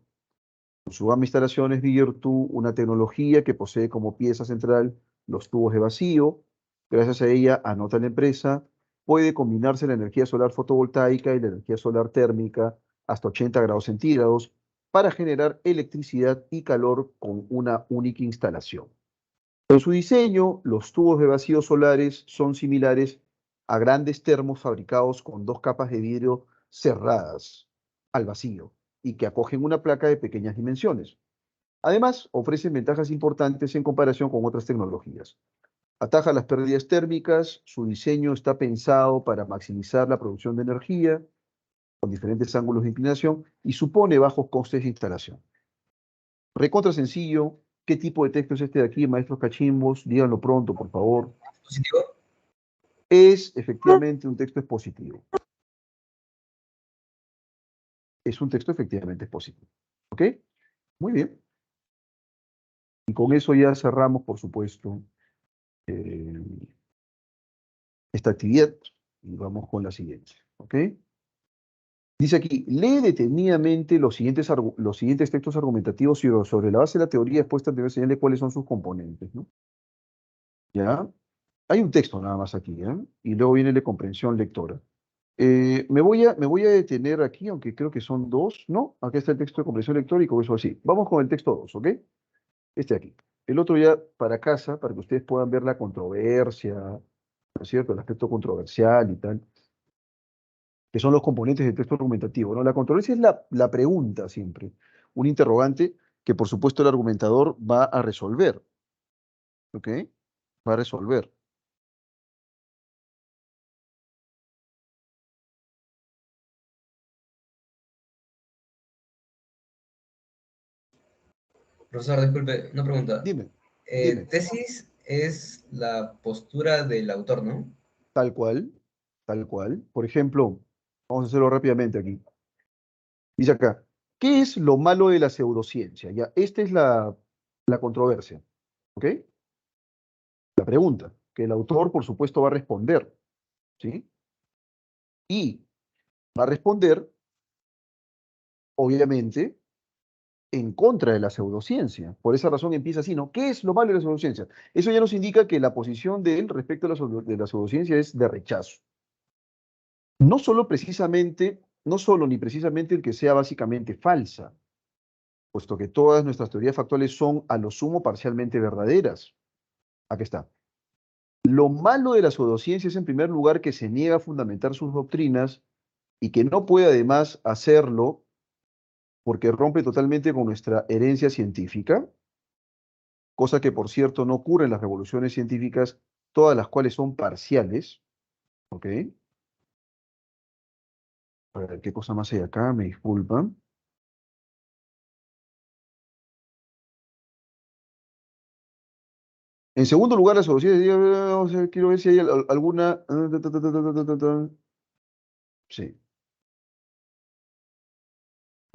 Con su gama de instalaciones Virtu, una tecnología que posee como pieza central los tubos de vacío. Gracias a ella, anota la empresa, puede combinarse la energía solar fotovoltaica y la energía solar térmica hasta 80 grados centígrados para generar electricidad y calor con una única instalación. En su diseño, los tubos de vacío solares son similares a grandes termos fabricados con dos capas de vidrio cerradas al vacío y que acogen una placa de pequeñas dimensiones. Además, ofrecen ventajas importantes en comparación con otras tecnologías. Ataja las pérdidas térmicas, su diseño está pensado para maximizar la producción de energía con diferentes ángulos de inclinación y supone bajos costes de instalación. Recontra sencillo. ¿Qué tipo de texto es este de aquí, maestros cachimbos? Díganlo pronto, por favor. ¿Positivo? Es efectivamente un texto expositivo. Es un texto efectivamente expositivo. ¿Ok? Muy bien. Y con eso ya cerramos, por supuesto, eh, esta actividad y vamos con la siguiente. ¿Ok? Dice aquí, lee detenidamente los siguientes textos argumentativos sobre la base de la teoría expuesta debe señalar cuáles son sus componentes, ¿no? ¿Ya? Hay un texto nada más aquí, ¿eh? Y luego viene la comprensión lectora. Me voy a detener aquí, aunque creo que son dos, ¿no? Aquí está el texto de comprensión lectora y con eso así. Vamos con el texto 2, ¿ok? Este aquí. El otro ya para casa, para que ustedes puedan ver la controversia, ¿no es cierto? El aspecto controversial y tal, que son los componentes del texto argumentativo, ¿no? La controversia es la pregunta siempre, un interrogante que por supuesto el argumentador va a resolver, ¿ok? Va a resolver. Profesor, disculpe, una pregunta. Dime, dime, Tesis es la postura del autor, ¿no? tal cual, tal cual. Por ejemplo, vamos a hacerlo rápidamente aquí. Dice acá, ¿qué es lo malo de la pseudociencia? Ya, esta es la controversia, ¿ok? La pregunta, que el autor, por supuesto, va a responder, ¿sí? Y va a responder, obviamente, en contra de la pseudociencia. Por esa razón empieza así, ¿no? ¿Qué es lo malo de la pseudociencia? Eso ya nos indica que la posición de él respecto a de la pseudociencia es de rechazo. No solo precisamente, no solo ni precisamente el que sea básicamente falsa, puesto que todas nuestras teorías factuales son a lo sumo parcialmente verdaderas. Aquí está. Lo malo de la pseudociencia es en primer lugar que se niega a fundamentar sus doctrinas y que no puede además hacerlo porque rompe totalmente con nuestra herencia científica, cosa que por cierto no ocurre en las revoluciones científicas, todas las cuales son parciales. ¿Ok? A ver, ¿qué cosa más hay acá? Me disculpan. En segundo lugar, la pseudociencia, vamos a ver, quiero ver si hay alguna... Sí,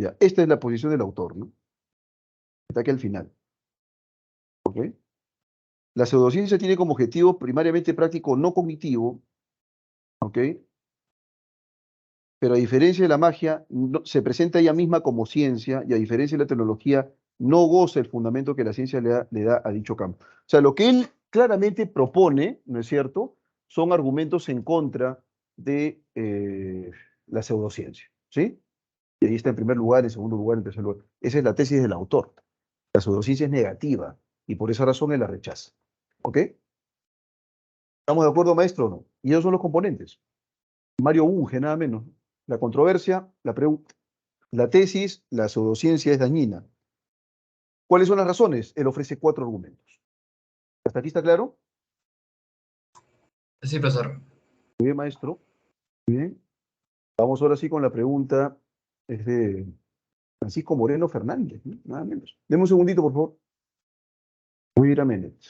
ya. Esta es la posición del autor, ¿no? Está aquí al final. ¿Ok? La pseudociencia tiene como objetivo primariamente práctico no cognitivo, ¿ok? Pero a diferencia de la magia, se presenta ella misma como ciencia y a diferencia de la tecnología, no goza el fundamento que la ciencia le da a dicho campo. O sea, lo que él claramente propone, ¿no es cierto?, son argumentos en contra de la pseudociencia, ¿sí? Y ahí está en primer lugar, en segundo lugar, en tercer lugar. Esa es la tesis del autor. La pseudociencia es negativa y por esa razón él la rechaza. ¿Ok? ¿Estamos de acuerdo, maestro, o no? Y esos son los componentes. Mario Bunge, nada menos. La controversia, la tesis, la pseudociencia es dañina. ¿Cuáles son las razones? Él ofrece 4 argumentos. ¿Hasta aquí está claro? Sí, profesor. Muy bien, maestro. Muy bien. Vamos ahora sí con la pregunta. Es de Francisco Moreno Fernández, ¿no? Nada menos. Deme un segundito, por favor. Wait a minute.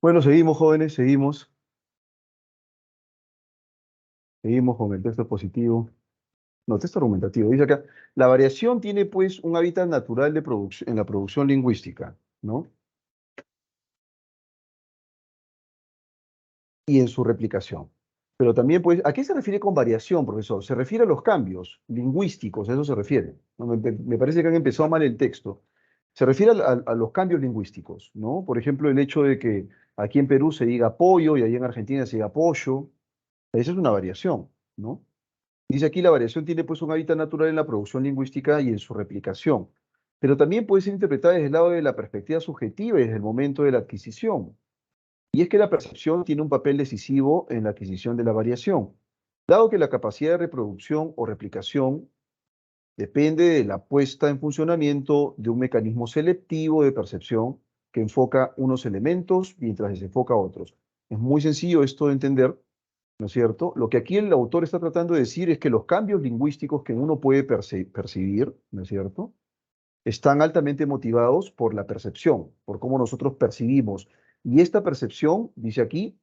Bueno, seguimos, jóvenes, seguimos. Seguimos con el texto expositivo. No, texto argumentativo. Dice acá, la variación tiene pues un hábitat natural de en la producción lingüística, ¿no? Y en su replicación. Pero también, pues, ¿a qué se refiere con variación, profesor? Se refiere a los cambios lingüísticos, a eso se refiere. ¿No? Me parece que han empezado mal el texto. Se refiere a los cambios lingüísticos, ¿no? Por ejemplo, el hecho de que aquí en Perú se diga pollo y allí en Argentina se diga pollo. Esa es una variación, ¿no? Dice aquí la variación tiene pues un hábitat natural en la producción lingüística y en su replicación, pero también puede ser interpretada desde el lado de la perspectiva subjetiva y desde el momento de la adquisición. Y es que la percepción tiene un papel decisivo en la adquisición de la variación, dado que la capacidad de reproducción o replicación depende de la puesta en funcionamiento de un mecanismo selectivo de percepción que enfoca unos elementos mientras desenfoca otros. Es muy sencillo esto de entender, ¿no es cierto? Lo que aquí el autor está tratando de decir es que los cambios lingüísticos que uno puede percibir, ¿no es cierto?, están altamente motivados por la percepción, por cómo nosotros percibimos. Y esta percepción, dice aquí,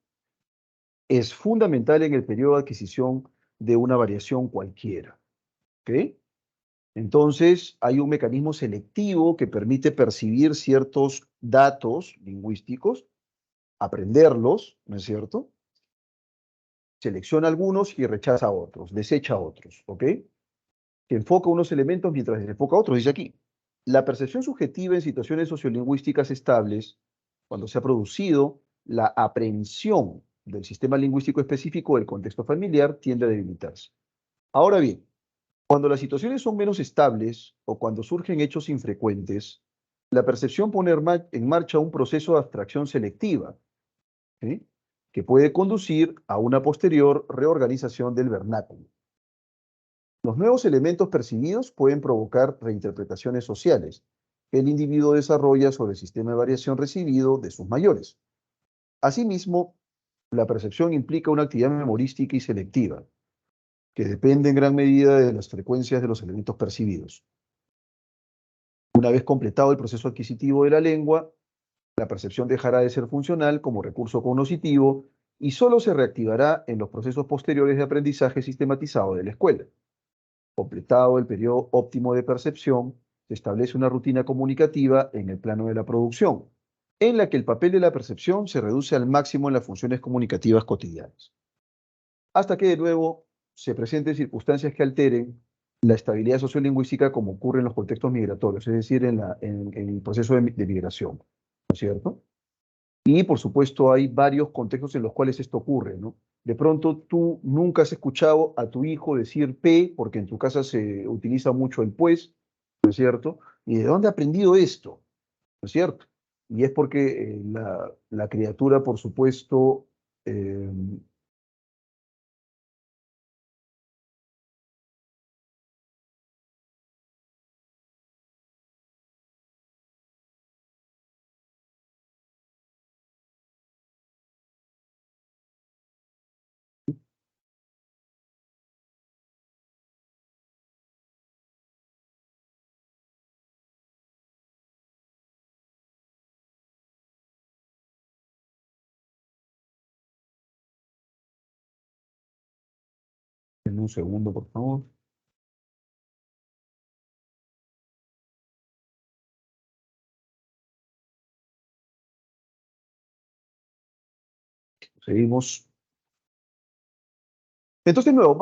es fundamental en el periodo de adquisición de una variación cualquiera. ¿Ok? Entonces, hay un mecanismo selectivo que permite percibir ciertos datos lingüísticos, aprenderlos, ¿no es cierto? Selecciona algunos y rechaza otros, desecha otros, ¿ok? Que enfoca unos elementos mientras desenfoca otros, dice aquí. La percepción subjetiva en situaciones sociolingüísticas estables, cuando se ha producido la aprehensión del sistema lingüístico específico del contexto familiar, tiende a debilitarse. Ahora bien, cuando las situaciones son menos estables o cuando surgen hechos infrecuentes, la percepción pone en marcha un proceso de abstracción selectiva, ¿sí?, que puede conducir a una posterior reorganización del vernáculo. Los nuevos elementos percibidos pueden provocar reinterpretaciones sociales que el individuo desarrolla sobre el sistema de variación recibido de sus mayores. Asimismo, la percepción implica una actividad memorística y selectiva, que depende en gran medida de las frecuencias de los elementos percibidos. Una vez completado el proceso adquisitivo de la lengua, la percepción dejará de ser funcional como recurso cognoscitivo y solo se reactivará en los procesos posteriores de aprendizaje sistematizado de la escuela. Completado el periodo óptimo de percepción, se establece una rutina comunicativa en el plano de la producción, en la que el papel de la percepción se reduce al máximo en las funciones comunicativas cotidianas, hasta que de nuevo se presenten circunstancias que alteren la estabilidad sociolingüística como ocurre en los contextos migratorios, es decir, en el proceso de migración, ¿no es cierto? Y por supuesto hay varios contextos en los cuales esto ocurre, ¿no? De pronto tú nunca has escuchado a tu hijo decir P, porque en tu casa se utiliza mucho el pues, ¿no es cierto? ¿Y de dónde ha aprendido esto? ¿No es cierto? Y es porque la criatura, por supuesto, eh, en un segundo, por favor. Seguimos. Entonces, nuevo,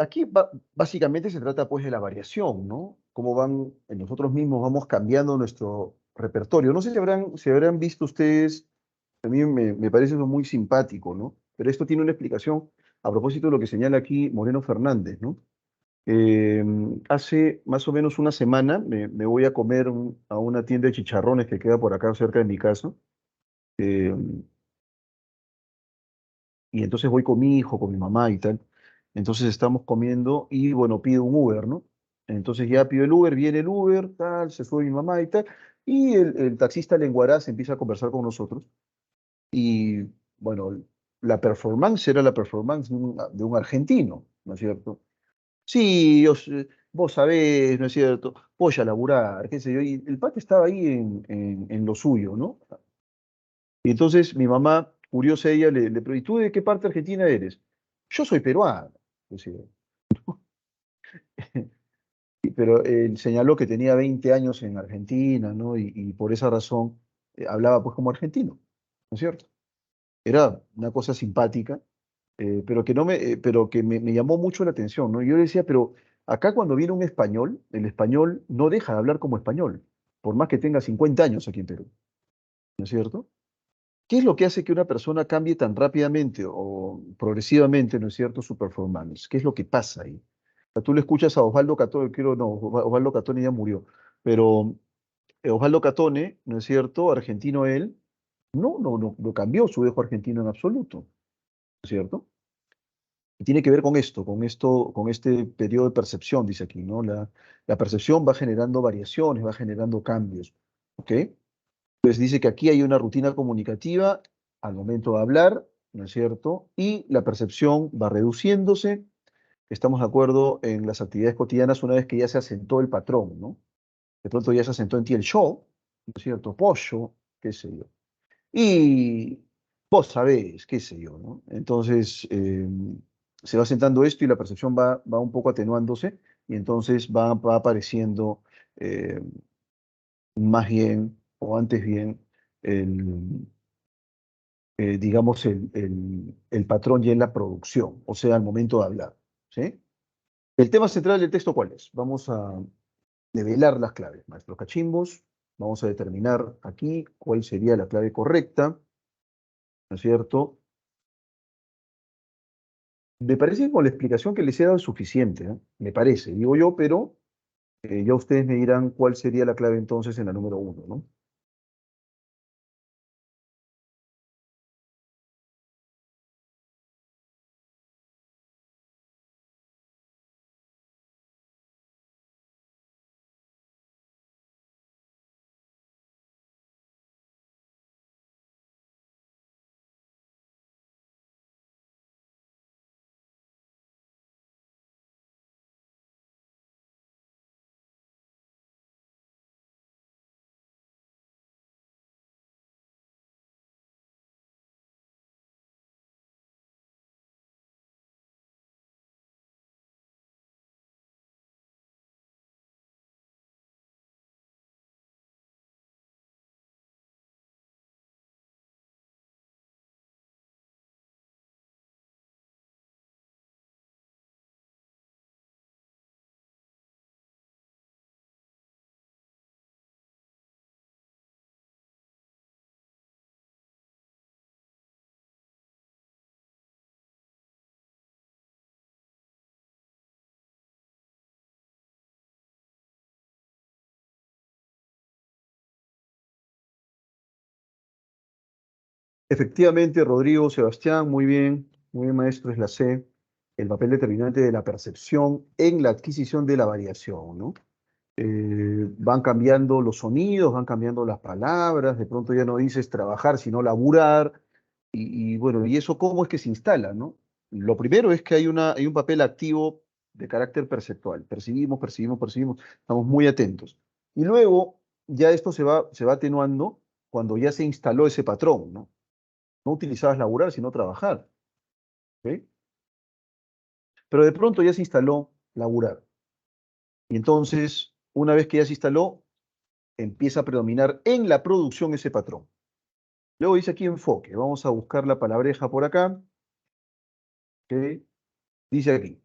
aquí básicamente se trata pues de la variación, ¿no? Cómo nosotros mismos vamos cambiando nuestro repertorio. No sé si habrán visto ustedes, a mí me parece eso muy simpático, ¿no? Pero esto tiene una explicación a propósito de lo que señala aquí Moreno Fernández, ¿no? Eh, Hace más o menos una semana me voy a comer a una tienda de chicharrones que queda por acá cerca de mi casa. eh, y entonces voy con mi hijo, con mi mamá y tal. Entonces estamos comiendo y bueno, pido un Uber, ¿no? Entonces ya pido el Uber, viene el Uber, tal, se sube mi mamá y tal. Y el taxista lenguaraz empieza a conversar con nosotros. Y bueno, la performance era la performance de un argentino, ¿no es cierto? Sí, vos sabés, ¿no es cierto? Voy a laburar, qué sé yo. Y el pata estaba ahí en lo suyo, ¿no? Y entonces mi mamá, curiosa ella, le preguntó, ¿y tú de qué parte de Argentina eres? Yo soy peruano, decía. Pero él señaló que tenía 20 años en Argentina, ¿no? Y por esa razón hablaba pues como argentino, ¿no es cierto? Era una cosa simpática, pero que, no me, pero que me llamó mucho la atención, ¿no? Yo decía, pero acá cuando viene un español, el español no deja de hablar como español, por más que tenga 50 años aquí en Perú, ¿no es cierto? ¿Qué es lo que hace que una persona cambie tan rápidamente o progresivamente, ¿no es cierto?, su performance. ¿Qué es lo que pasa ahí? O sea, tú le escuchas a Osvaldo Catone, quiero, no, Osvaldo Catone ya murió, pero Osvaldo Catone, ¿no es cierto?, argentino él, no cambió su dejo argentino en absoluto, ¿no es cierto? Y tiene que ver con esto, con este periodo de percepción, dice aquí, ¿no? La percepción va generando variaciones, va generando cambios, ¿ok? Pues dice que aquí hay una rutina comunicativa al momento de hablar, ¿no es cierto? Y la percepción va reduciéndose. Estamos de acuerdo en las actividades cotidianas una vez que ya se asentó el patrón, ¿no? De pronto ya se asentó en ti el show, ¿no es cierto? Pollo, qué sé yo. Y vos sabés, qué sé yo, ¿no? Entonces se va asentando esto y la percepción va un poco atenuándose y entonces va apareciendo eh, más bien, o antes bien, el, digamos, el patrón ya en la producción, o sea, al momento de hablar, ¿sí? El tema central del texto, ¿cuál es? Vamos a develar las claves, maestros cachimbos. Vamos a determinar aquí cuál sería la clave correcta, ¿no es cierto? Me parece que con la explicación que les he dado es suficiente, ¿eh? Me parece, digo yo, pero ya ustedes me dirán cuál sería la clave entonces en la número uno, ¿no? Efectivamente, Rodrigo, Sebastián, muy bien, maestro, es la C, el papel determinante de la percepción en la adquisición de la variación, ¿no? Van cambiando los sonidos, van cambiando las palabras, de pronto ya no dices trabajar, sino laburar, bueno, ¿y eso cómo es que se instala, no? Lo primero es que hay un papel activo de carácter perceptual, percibimos, estamos muy atentos. Y luego ya esto se va atenuando cuando ya se instaló ese patrón, ¿no? No utilizabas laburar, sino trabajar, ¿ok? Pero de pronto ya se instaló laburar. Y entonces, una vez que ya se instaló, empieza a predominar en la producción ese patrón. Luego dice aquí enfoque. Vamos a buscar la palabreja por acá. ¿Ok? Dice aquí.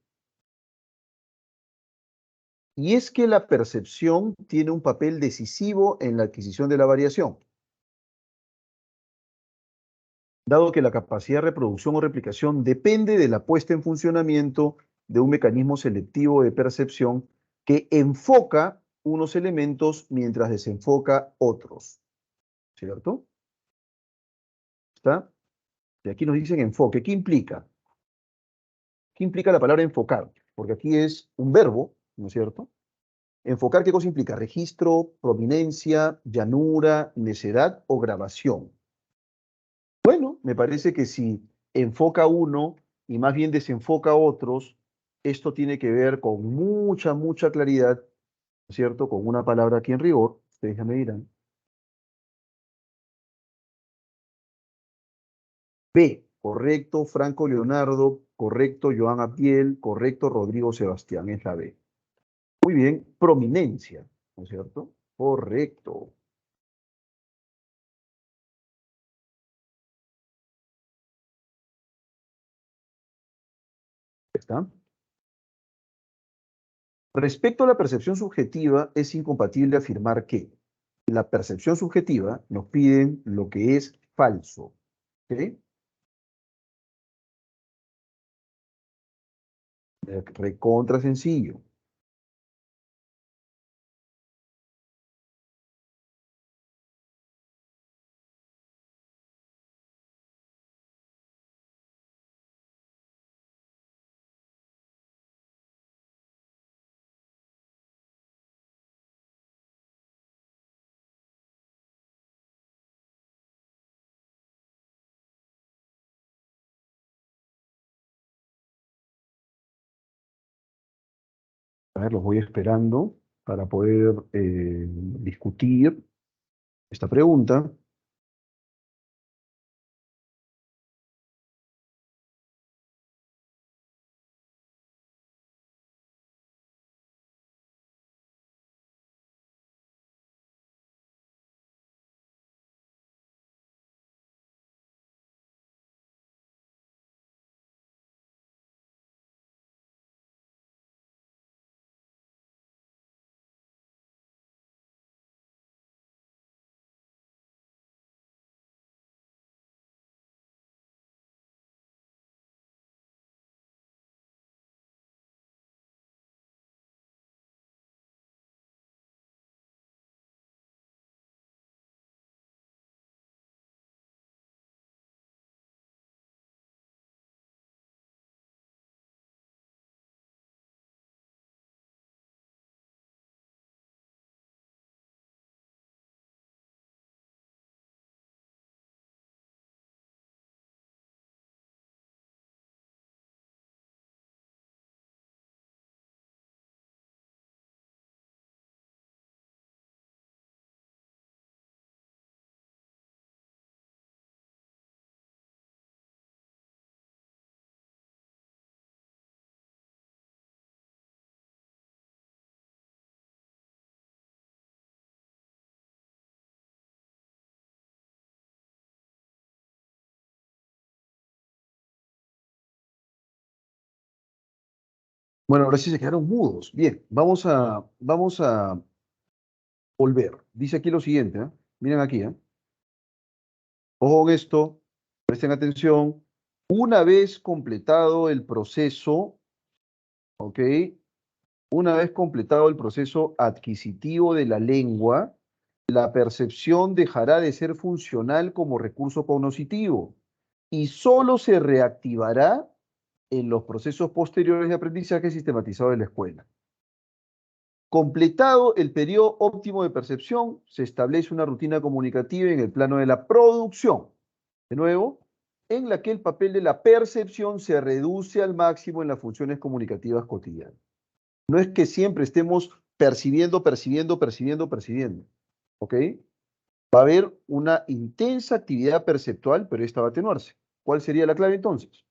Y es que la percepción tiene un papel decisivo en la adquisición de la variación, dado que la capacidad de reproducción o replicación depende de la puesta en funcionamiento de un mecanismo selectivo de percepción que enfoca unos elementos mientras desenfoca otros. ¿Cierto? ¿Está? Y aquí nos dicen enfoque. ¿Qué implica? ¿Qué implica la palabra enfocar? Porque aquí es un verbo, ¿no es cierto? Enfocar, ¿qué cosa implica? Registro, prominencia, llanura, necedad o grabación. Bueno, me parece que si enfoca uno y más bien desenfoca a otros, esto tiene que ver con mucha claridad, ¿no es cierto? Con una palabra aquí en rigor, ustedes ya me dirán, B, correcto, Franco Leonardo, correcto, Joan Abdiel, correcto, Rodrigo Sebastián, es la B. Muy bien, prominencia, ¿no es cierto? Correcto. ¿Está? Respecto a la percepción subjetiva, es incompatible afirmar que la percepción subjetiva nos piden lo que es falso. ¿Ok? Recontra sencillo. A ver, los voy esperando para poder discutir esta pregunta. Bueno, ahora sí se quedaron mudos. Bien, vamos a volver. Dice aquí lo siguiente, ¿eh? Miren aquí, ¿eh? Ojo con esto, presten atención. Una vez completado el proceso, ¿ok? Una vez completado el proceso adquisitivo de la lengua, la percepción dejará de ser funcional como recurso cognoscitivo y solo se reactivará en los procesos posteriores de aprendizaje sistematizado de la escuela. Completado el periodo óptimo de percepción, se establece una rutina comunicativa en el plano de la producción. De nuevo, en la que el papel de la percepción se reduce al máximo en las funciones comunicativas cotidianas. No es que siempre estemos percibiendo, percibiendo, percibiendo, percibiendo. ¿Ok? Va a haber una intensa actividad perceptual, pero esta va a atenuarse. ¿Cuál sería la clave entonces?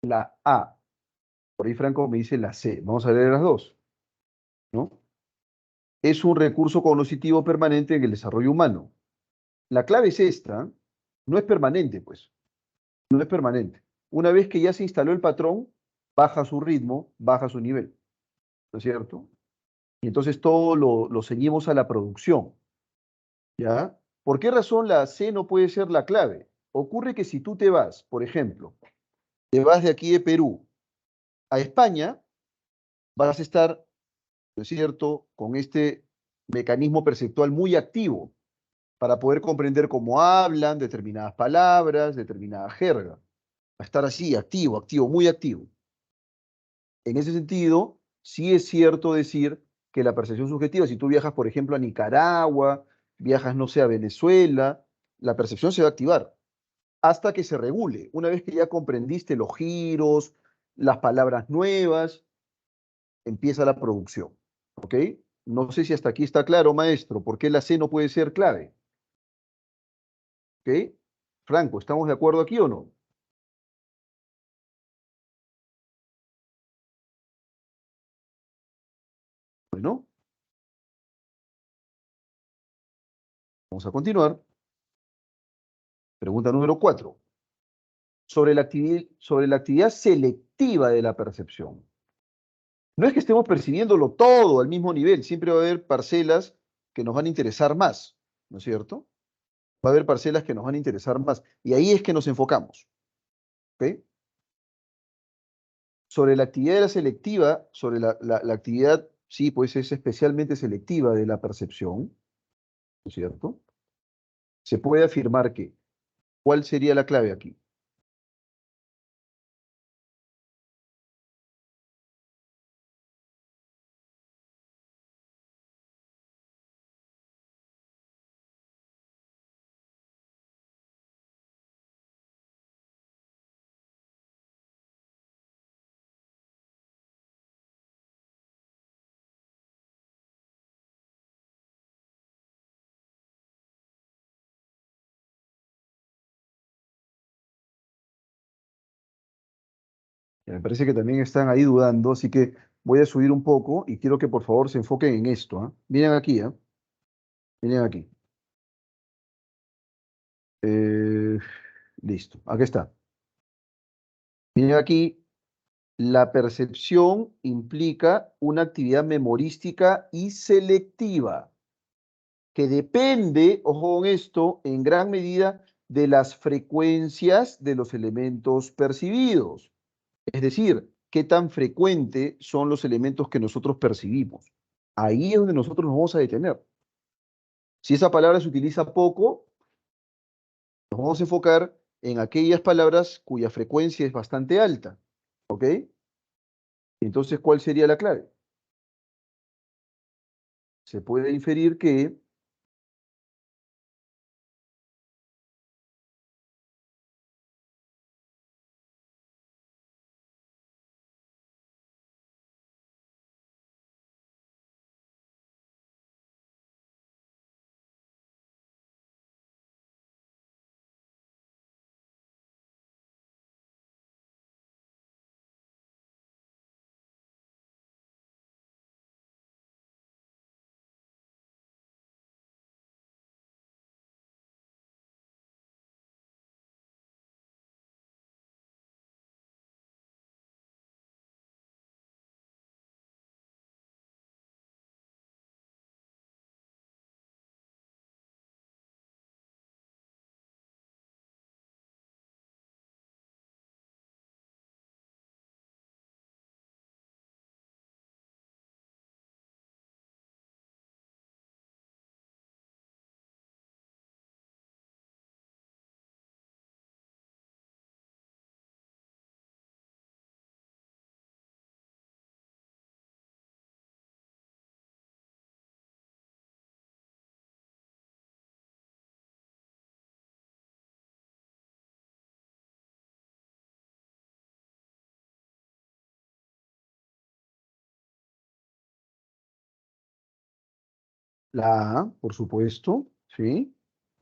La A. Por ahí Franco me dice la C. Vamos a leer las dos, ¿no? Es un recurso cognoscitivo permanente en el desarrollo humano. La clave es esta, no es permanente, pues, no es permanente. Una vez que ya se instaló el patrón, baja su ritmo, baja su nivel, ¿no es cierto? Y entonces todo lo ceñimos a la producción, ¿ya? ¿Por qué razón la C no puede ser la clave? Ocurre que si tú te vas, por ejemplo, te vas de aquí de Perú a España, vas a estar, ¿no es cierto?, con este mecanismo perceptual muy activo para poder comprender cómo hablan determinadas palabras, determinada jerga. Va a estar así, activo, activo, muy activo. En ese sentido, sí es cierto decir que la percepción subjetiva, si tú viajas, por ejemplo, a Nicaragua, viajas, no sé, a Venezuela, la percepción se va a activar hasta que se regule. Una vez que ya comprendiste los giros, las palabras nuevas, empieza la producción. ¿Ok? No sé si hasta aquí está claro, maestro, por qué la C no puede ser clave. ¿Ok? Franco, ¿estamos de acuerdo aquí o no? Bueno, vamos a continuar. Pregunta número 4. Sobre la actividad selectiva de la percepción. No es que estemos percibiéndolo todo al mismo nivel, siempre va a haber parcelas que nos van a interesar más, ¿no es cierto? Va a haber parcelas que nos van a interesar más, y ahí es que nos enfocamos, ¿ok? Sobre la actividad de la selectiva, sobre la actividad, sí, pues es especialmente selectiva de la percepción, ¿no es cierto? Se puede afirmar que, ¿cuál sería la clave aquí? Me parece que también están ahí dudando, así que voy a subir un poco y quiero que por favor se enfoquen en esto. ¿Ah? Miren aquí, ¿ah? Miren aquí. Eh, listo, aquí está. Miren aquí, la percepción implica una actividad memorística y selectiva, que depende, ojo con esto, en gran medida de las frecuencias de los elementos percibidos. Es decir, qué tan frecuente son los elementos que nosotros percibimos. Ahí es donde nosotros nos vamos a detener. Si esa palabra se utiliza poco, nos vamos a enfocar en aquellas palabras cuya frecuencia es bastante alta. ¿Ok? Entonces, ¿cuál sería la clave? Se puede inferir que la A, por supuesto, ¿sí?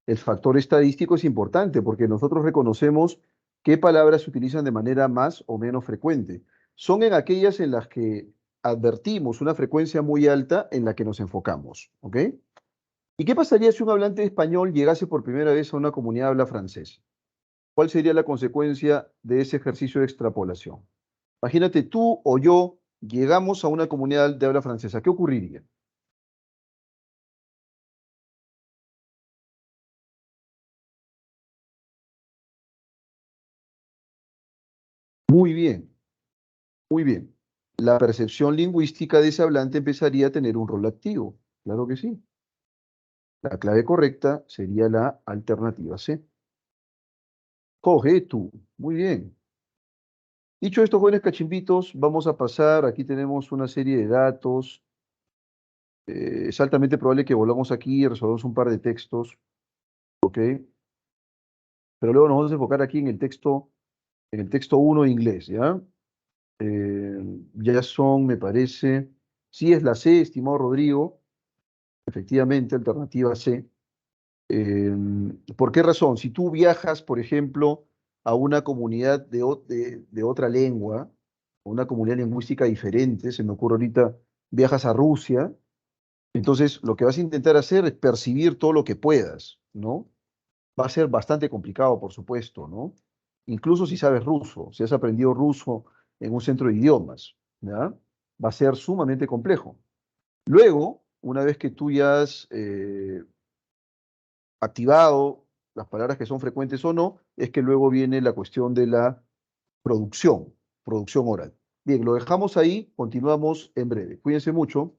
El factor estadístico es importante porque nosotros reconocemos qué palabras se utilizan de manera más o menos frecuente. Son en aquellas en las que advertimos una frecuencia muy alta en la que nos enfocamos, ¿ok? ¿Y qué pasaría si un hablante de español llegase por primera vez a una comunidad de habla francesa? ¿Cuál sería la consecuencia de ese ejercicio de extrapolación? Imagínate tú o yo llegamos a una comunidad de habla francesa. ¿Qué ocurriría? Muy bien. Muy bien. La percepción lingüística de ese hablante empezaría a tener un rol activo. Claro que sí. La clave correcta sería la alternativa C. Coge tú. Muy bien. Dicho esto, jóvenes cachimbitos, vamos a pasar. Aquí tenemos una serie de datos. Es altamente probable que volvamos aquí y resolvamos un par de textos. ¿Ok? Pero luego nos vamos a enfocar aquí en el texto 1 de inglés, ¿ya? Ya son, me parece, sí es la C, estimado Rodrigo, efectivamente, alternativa C. Eh, ¿Por qué razón? Si tú viajas, por ejemplo, a una comunidad de otra lengua, una comunidad lingüística diferente, se me ocurre ahorita, viajas a Rusia, entonces lo que vas a intentar hacer es percibir todo lo que puedas, ¿no? Va a ser bastante complicado, por supuesto, ¿no? Incluso si sabes ruso, si has aprendido ruso en un centro de idiomas, ¿ya? Va a ser sumamente complejo. Luego, una vez que tú ya has activado las palabras que son frecuentes o no, es que luego viene la cuestión de la producción oral. Bien, lo dejamos ahí, continuamos en breve. Cuídense mucho.